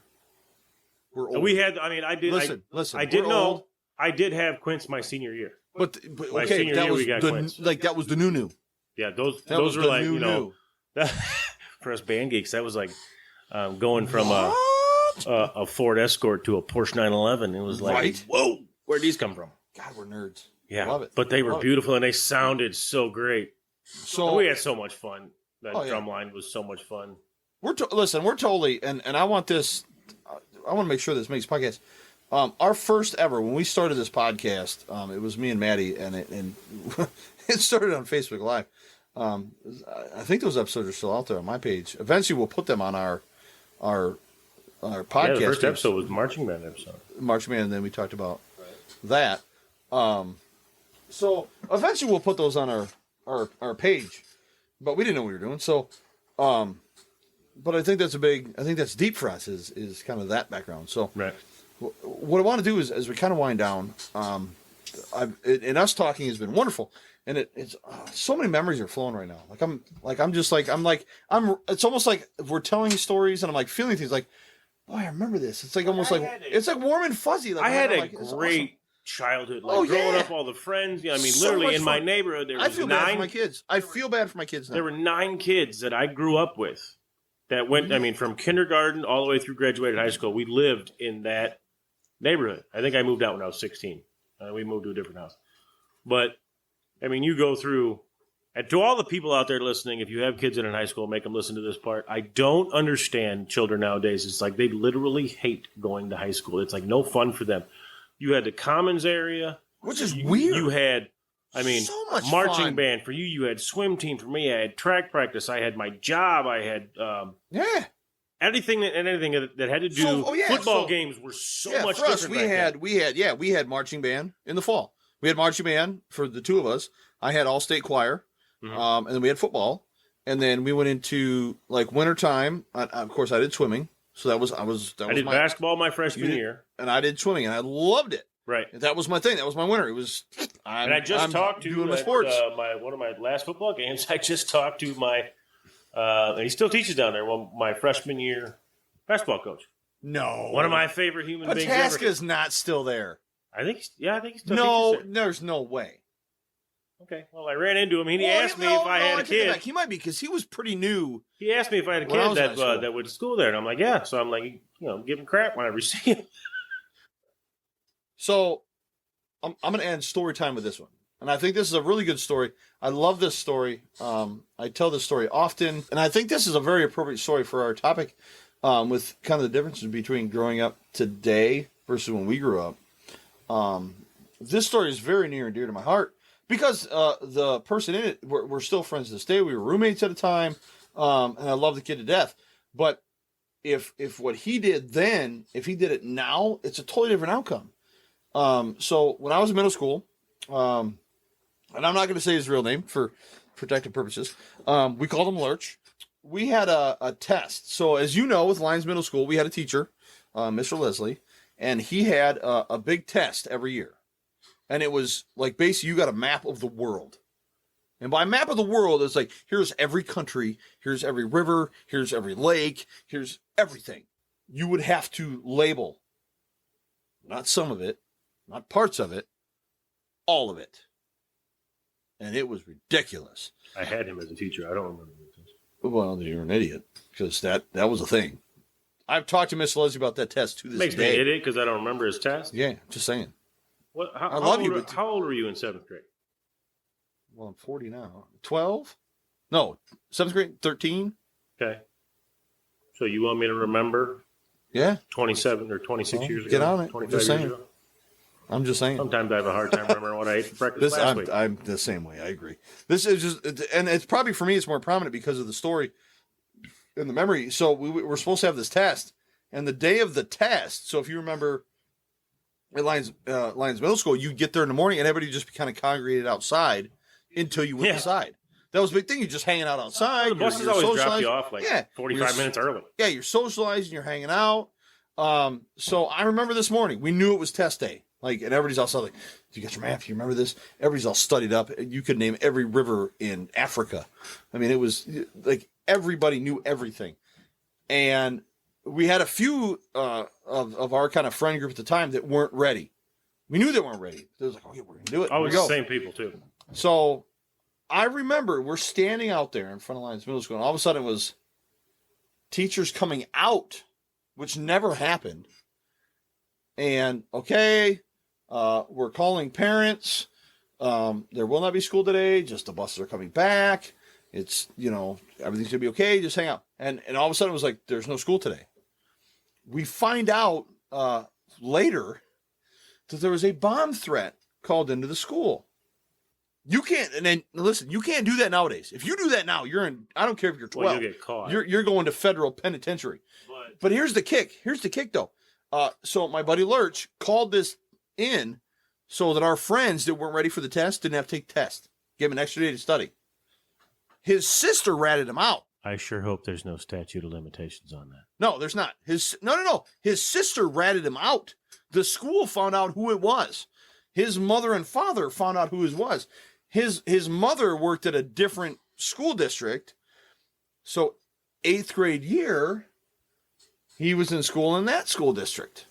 We're old. We had. I mean, I did. Listen. I did know. Old. I did have quints my senior year. But my okay, senior year we got quints. Like that was the new. Yeah, those were like, you know, for us band geeks, that was like going from a Ford Escort to a Porsche 911. It was like, whoa, where'd these come from? God, we're nerds. Yeah, love it. But they were beautiful and they sounded so great. So we had so much fun. That drum line was so much fun. We're totally, and I want this. I want to make sure this makes podcast. Our first ever, when we started this podcast, it was me and Maddie, and it started on Facebook Live. I think those episodes are still out there on my page. Eventually, we'll put them on our podcast. Yeah, the first episode was marching band episode. Marching band, and then we talked about that. So eventually, we'll put those on our page, but we didn't know what we were doing. So, but I think that's deep for us. Is kind of that background. So, right. what I want to do is, as we kind of wind down, and us talking has been wonderful, and it's so many memories are flowing right now. It's almost like we're telling stories, and I'm like feeling things like, boy, I remember this. It's like almost it's like warm and fuzzy. Like I had a like, great awesome. childhood. Like growing up, all the friends. I mean, so literally in my neighborhood, there was I feel bad for my kids. I feel bad for my kids now. There were 9 kids that I grew up with that went. I mean, from kindergarten all the way through graduated high school. We lived in that neighborhood. I think I moved out when I was 16. We moved to a different house. But I mean, you go through. And to all the people out there listening, if you have kids in high school, make them listen to this part. I don't understand children nowadays. It's like they literally hate going to high school. It's like no fun for them. You had the commons area. Which is weird. You had, so much marching fun. band. For you, you had swim team. For me, I had track practice. I had my job. I had anything that had to do. Football games were so much for us, different. We had marching band in the fall. We had marching band for the two of us. I had all state choir. And then we had football, and then we went into like wintertime. Of course, I did swimming, so I did basketball my freshman year, and I did swimming, and I loved it. Right, that was my thing. That was my winter. It was. I just talked to my sports. One of my last football games. I just talked to my, and he still teaches down there. Well, my freshman year basketball coach. No, one of my favorite human beings. Pataska's not still there. I think he still teaches there. No, there's no way. Okay, well, I ran into him, and he asked me if I had a kid. He might be, because he was pretty new. He asked me if I had a kid that went to school there, and I'm like, yeah. So I'm like, give him crap when I receive him. So I'm going to end story time with this one. And I think this is a really good story. I love this story. I tell this story often, and I think this is a very appropriate story for our topic, with kind of the differences between growing up today versus when we grew up. This story is very near and dear to my heart. Because the person in it, we're still friends to this day. We were roommates at a time, and I love the kid to death. But if what he did then, if he did it now, it's a totally different outcome. So when I was in middle school, and I'm not going to say his real name for protective purposes, we called him Lurch. We had a test. So as you know, with Lyons Middle School, we had a teacher, Mr. Leslie, and he had a big test every year. And it was like, basically, you got a map of the world. And by map of the world, it's like, here's every country, here's every river, here's every lake, here's everything. You would have to label, not some of it, not parts of it, all of it. And it was ridiculous. I had him as a teacher. I don't remember this. Well, you're an idiot, because that was a thing. I've talked to Miss Leslie about that test to this day. Makes me an idiot because I don't remember his test? Yeah, just saying. How old were you in 7th grade? Well, I'm 40 now. 12? No, 7th grade, 13. Okay. So you want me to remember? Yeah. 27 or 26 years ago? Get on it. 25 just years saying. ago? I'm just saying. Sometimes I have a hard time remembering what I ate for breakfast last week. I'm the same way. I agree. This is just, and it's probably for me, it's more prominent because of the story and the memory. So we're supposed to have this test, and the day of the test. So if you remember, at Lyons Middle School, you get there in the morning and everybody just kind of congregated outside until you went inside. That was a big thing. You're just hanging out outside. The buses always drop you off 45 minutes early. Yeah, you're socializing, you're hanging out. So I remember this morning, we knew it was test day. And everybody's outside like, do you got your map? You remember this? Everybody's all studied up. You could name every river in Africa. I mean, it was like everybody knew everything. And we had a few of our kind of friend group at the time that weren't ready. We knew they weren't ready. They was like, okay, we're going to do it. Always the same people, too. So I remember we're standing out there in front of Lyons Middle School, and all of a sudden it was teachers coming out, which never happened. And, okay, we're calling parents. There will not be school today. Just the buses are coming back. It's, everything's going to be okay. Just hang out. And all of a sudden it was like, there's no school today. We find out later that there was a bomb threat called into the school. You can't, and then listen, you can't do that nowadays. If you do that now, you're in, I don't care if you're 12. Well, you'll get caught. You're going to federal penitentiary. But here's the kick. Here's the kick, though. So my buddy Lurch called this in so that our friends that weren't ready for the test didn't have to take the test. Give him an extra day to study. His sister ratted him out. I sure hope there's no statute of limitations on that. No, there's not. No. His sister ratted him out. The school found out who it was. His mother and father found out who it was. His mother worked at a different school district. So 8th grade year, he was in school in that school district.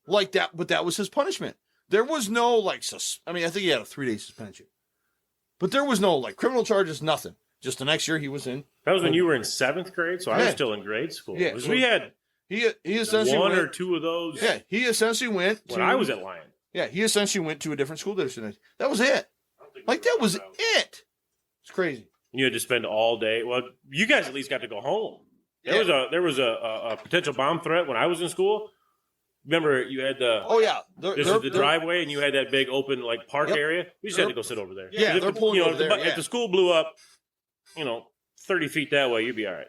Like that, but that was his punishment. There was no I think he had a 3-day suspension. But there was no criminal charges, nothing. Just the next year he was in. That was when you were in 7th grade, so I was still in grade school. Yeah, so we had he essentially one or two of those. Yeah, he essentially went when I was at Lyon. Yeah, he essentially went to a different school district. That was it. That was it. It's crazy. You had to spend all day. Well, you guys at least got to go home. There was a potential bomb threat when I was in school. Remember, you had the the driveway, and you had that big open park area. We just had to go sit over there. Yeah, they're pulling over there. If the school blew up, 30 feet that way, you'd be all right.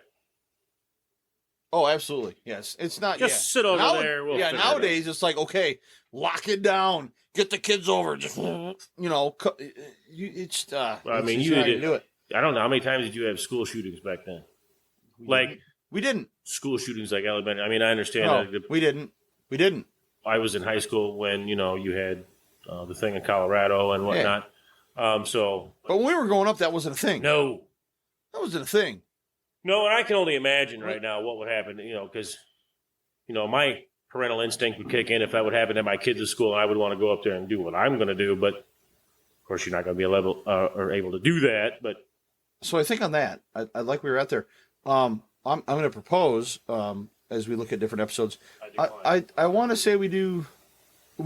Oh, absolutely. Yes, it's not. Just sit over there. Nowadays it's okay, lock it down, get the kids over. Just it's. I mean, you did do it. I don't know how many times did you have school shootings back then. We didn't. School shootings elementary. I mean, I understand. No, we didn't. We didn't. I was in high school when you had the thing in Colorado and whatnot. Yeah. But when we were growing up, that wasn't a thing. No, that wasn't a thing. No, and I can only imagine right now what would happen. Because my parental instinct would kick in if that would happen at my kids at school, and I would want to go up there and do what I'm going to do. But of course, you're not going to be able to do that. But so I think on that, I like we were out there. I'm going to propose. As we look at different episodes, I want to say we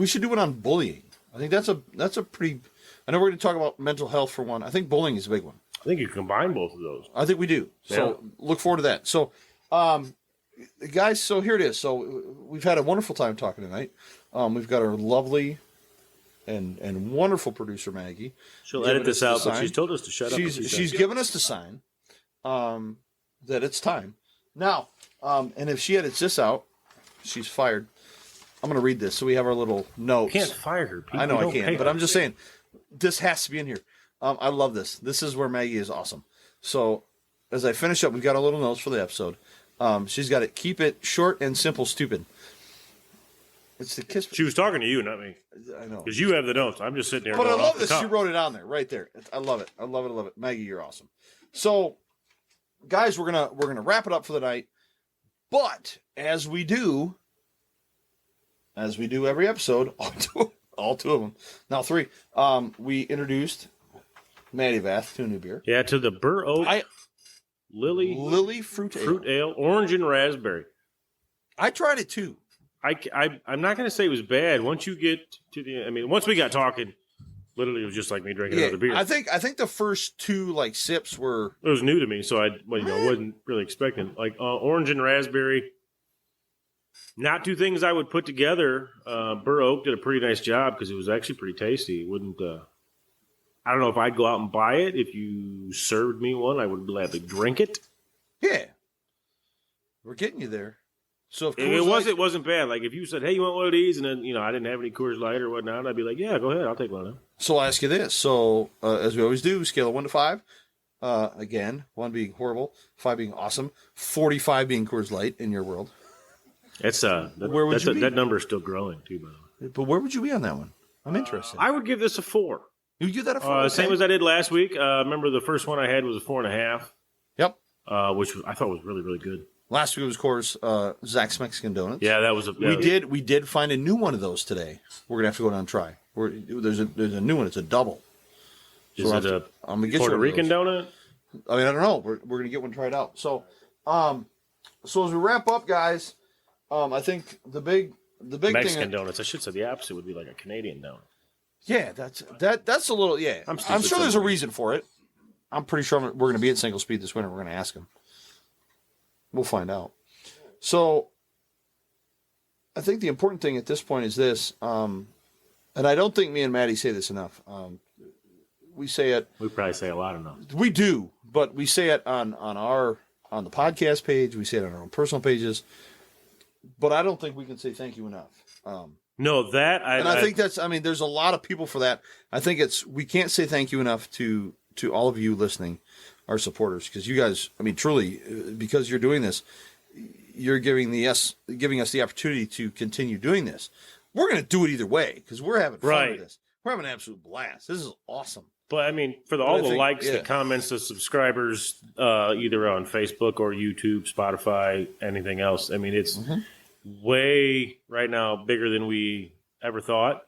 should do it on bullying. I think that's a pretty. I know we're going to talk about mental health for one. I think bullying is a big one. I think you combine both of those. I think we do. So look forward to that. So, guys, so here it is. So we've had a wonderful time talking tonight. We've got our lovely and wonderful producer Maggie. She'll edit this out, but she's told us to shut up. She's given us the sign that it's time now. And if she edits this out, she's fired. I'm going to read this. So we have our little notes. You can't fire her. People I know I can't, but I'm just saying this has to be in here. I love this. This is where Maggie is awesome. So as I finish up, we've got our little notes for the episode. She's got it. Keep it short and simple, stupid. It's the kiss. She was talking to you, not me. I know. Because you have the notes. I'm just sitting there. But I love this. She wrote it on there right there. I love it. I love it. I love it. Maggie, you're awesome. So guys, we're going to wrap it up for the night. But as we do every episode, all two of them, now 3, we introduced Matty Vath to a new beer. Yeah, to the Burr Oak Lily Fruit Ale, orange and raspberry. I tried it too. I'm not going to say it was bad. Once you get to once we got talking, literally it was just like me drinking another beer. I think the first 2 sips were. It was new to me, so I wasn't really expecting orange and raspberry. Not 2 things I would put together. Burr Oak did a pretty nice job because it was actually pretty tasty. Wouldn't I don't know if I'd go out and buy it. If you served me one, I would gladly drink it. Yeah, we're getting you there. So if it wasn't bad. Like if you said, "Hey, you want one of these?" and then I didn't have any Coors Light or whatnot, I'd be like, "Yeah, go ahead, I'll take one of them." So I'll ask you this. So as we always do, scale of 1 to 5. Again, 1 being horrible, 5 being awesome, 45 being Coors Light in your world. It's that number is still growing too, by the way. But where would you be on that one? I'm interested. I would give this a 4. You would give that a 4? Okay. Same as I did last week. Remember the first one I had was a 4.5. Yep. Which I thought was really, really good. Last week was, of course, Zach's Mexican Donuts. Yeah, that was we did find a new one of those today. We're gonna have to go down and try. There's a new one. It's a double. Is it a Puerto Rican donut? I mean, I don't know. We're gonna get one tried out. So, so as we wrap up, guys, I think the big Mexican thing. donuts. I should say the opposite would be like a Canadian donut. Yeah, that's a little. Yeah, I'm sure there's a reason for it. I'm pretty sure we're going to be at Single Speed this winter. We're going to ask them. We'll find out. So, I think the important thing at this point is this, and I don't think me and Maddie say this enough. We say it. We probably say a lot enough. We do, but we say it on the podcast page. We say it on our own personal pages. But I don't think we can say thank you enough. I think that's. I mean, there's a lot of people for that. I think we can't say thank you enough to all of you listening. our supporters, because you guys, I mean, truly, because you're doing this, you're giving us the opportunity to continue doing this. We're going to do it either way because we're having fun with this. We're having an absolute blast. This is awesome. But I mean, for all the likes, the comments, the subscribers, either on Facebook or YouTube, Spotify, anything else. I mean, it's way right now bigger than we ever thought.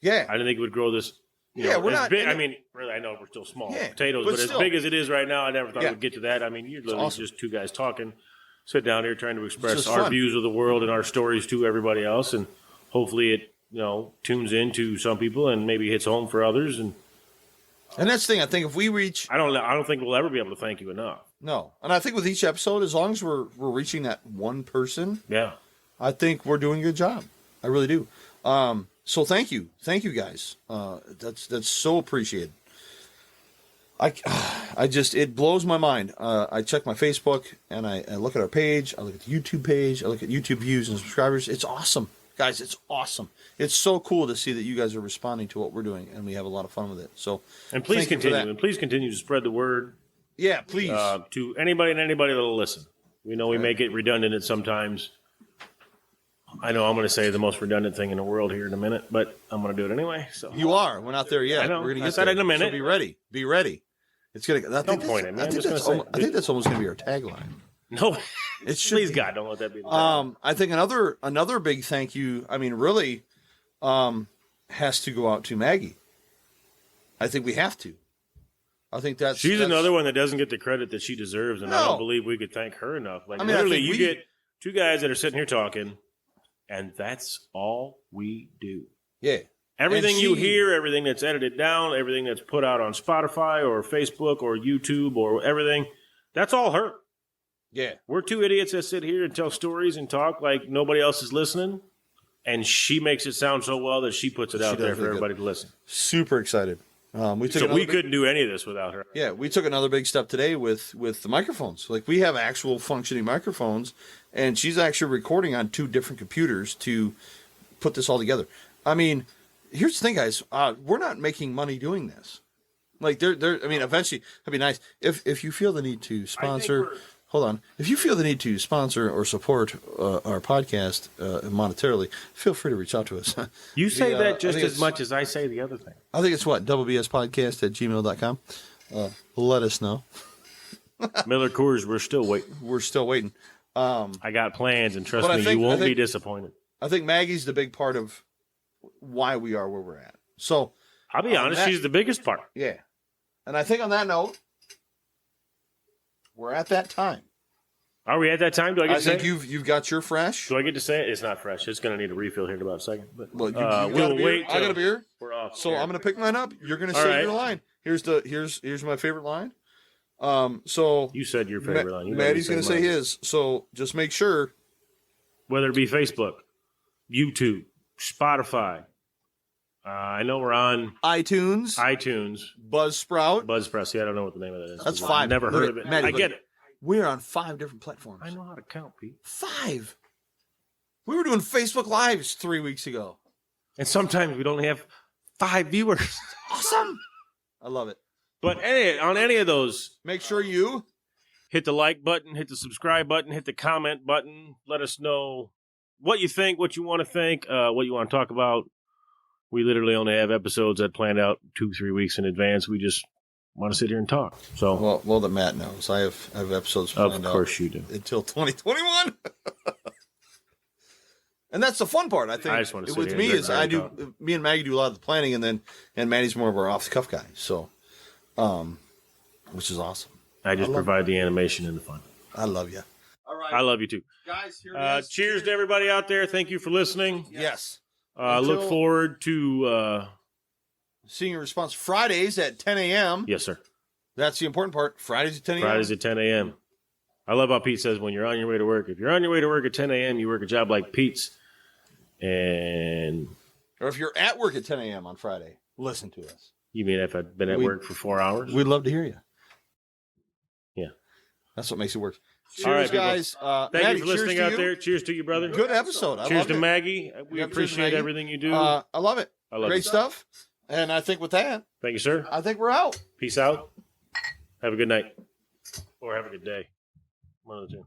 Yeah, I didn't think it would grow this. We're not big. I mean, really, I know we're still small potatoes, but as big as it is right now, I never thought we'd get to that. I mean, you're literally just two guys talking, sit down here trying to express our views of the world and our stories to everybody else, and hopefully it tunes into some people and maybe hits home for others. And that's the thing. I think if we reach, I don't think we'll ever be able to thank you enough. No, and I think with each episode, as long as we're reaching that one person, I think we're doing a good job. I really do. So thank you guys. That's so appreciated. It blows my mind. I check my Facebook and I look at our page. I look at the YouTube page. I look at YouTube views and subscribers. It's awesome, guys. It's awesome. It's so cool to see that you guys are responding to what we're doing, and we have a lot of fun with it. So, and please continue to spread the word. Yeah, please. To anybody that'll listen. We know we make it redundant at sometimes. I know I'm going to say the most redundant thing in the world here in a minute, but I'm going to do it anyway. So you are. We're not there yet. I know. We're going to get there in a minute. So be ready. Be ready. It's going to. Don't point at me. I think that's almost going to be our tagline. No, it should. Please, God, don't let that be. The tagline. I think another big thank you. I mean, really, has to go out to Maggie. I think we have to. I think she's another one that doesn't get the credit that she deserves, and I don't believe we could thank her enough. Like, I mean, literally, you get two guys that are sitting here talking, and that's all we do. Yeah. Everything you hear, everything that's edited down, everything that's put out on Spotify or Facebook or YouTube or everything, that's all her. Yeah. We're two idiots that sit here and tell stories and talk like nobody else is listening, and she makes it sound so well that she puts it out there for everybody to listen. Super excited. We couldn't do any of this without her. Yeah, we took another big step today with the microphones. Like, we have actual functioning microphones, and she's actually recording on 2 different computers to put this all together. I mean, here's the thing, guys. We're not making money doing this. Like, I mean, eventually, it'd be nice if you feel the need to sponsor. Hold on. If you feel the need to sponsor or support our podcast monetarily, feel free to reach out to us. You say that just as much as I say the other thing. I think it's doublebspodcast@gmail.com. Let us know. Miller Coors, we're still waiting. We're still waiting. I got plans, and trust me, you won't be disappointed. I think Maggie's the big part of why we are where we're at. So I'll be honest, she's the biggest part. Yeah. And I think on that note, we're at that time. Are we at that time? Do I get to say it? I think you've got your fresh. Do I get to say it? It's not fresh. It's going to need a refill here in about a second. But well, we'll wait. I got a beer. We're off. So I'm going to pick mine up. You're going to say your line. Here's my favorite line. So you said your favorite line. Maddie's going to say his. So just make sure. Whether it be Facebook, YouTube, Spotify. I know we're on iTunes, Buzzsprout. See, I don't know what the name of that is. That's 5. I've never heard of it. Maddie, I get it. We're on 5 different platforms. I know how to count, Pete. 5. We were doing Facebook Lives 3 weeks ago. And sometimes we'd only have 5 viewers. Awesome. I love it. But on any of those, make sure you hit the like button, hit the subscribe button, hit the comment button. Let us know what you think, what you want to think, what you want to talk about. We literally only have episodes that planned out 2-3 weeks in advance. We just want to sit here and talk. So well that Matt knows. I have episodes planned out. Of course you do. Until 2021. And that's the fun part, I think. I just want to with me is me and Maggie do a lot of the planning, and Maddie's more of our off the cuff guy. So which is awesome. I just provide the animation and the fun. I love you. All right. I love you too. Guys, here it is. Cheers to everybody out there. Thank you for listening. Yes. Look forward to seeing your response Fridays at 10 a.m. Yes, sir. That's the important part. Fridays at 10 a.m. Fridays at 10 a.m. I love how Pete says when you're on your way to work. If you're on your way to work at 10 a.m., you work a job like Pete's. Or if you're at work at 10 a.m. on Friday, listen to us. You mean if I've been at work for 4 hours? We'd love to hear you. Yeah. That's what makes it work. Cheers, all right, guys. Thank you for listening out there. Cheers to you, brother. Good episode. Cheers to Maggie. We appreciate everything you do. I love it. I love Great stuff. And I think with that. Thank you, sir. I think we're out. Peace out. Have a good night. Or have a good day. One of the two.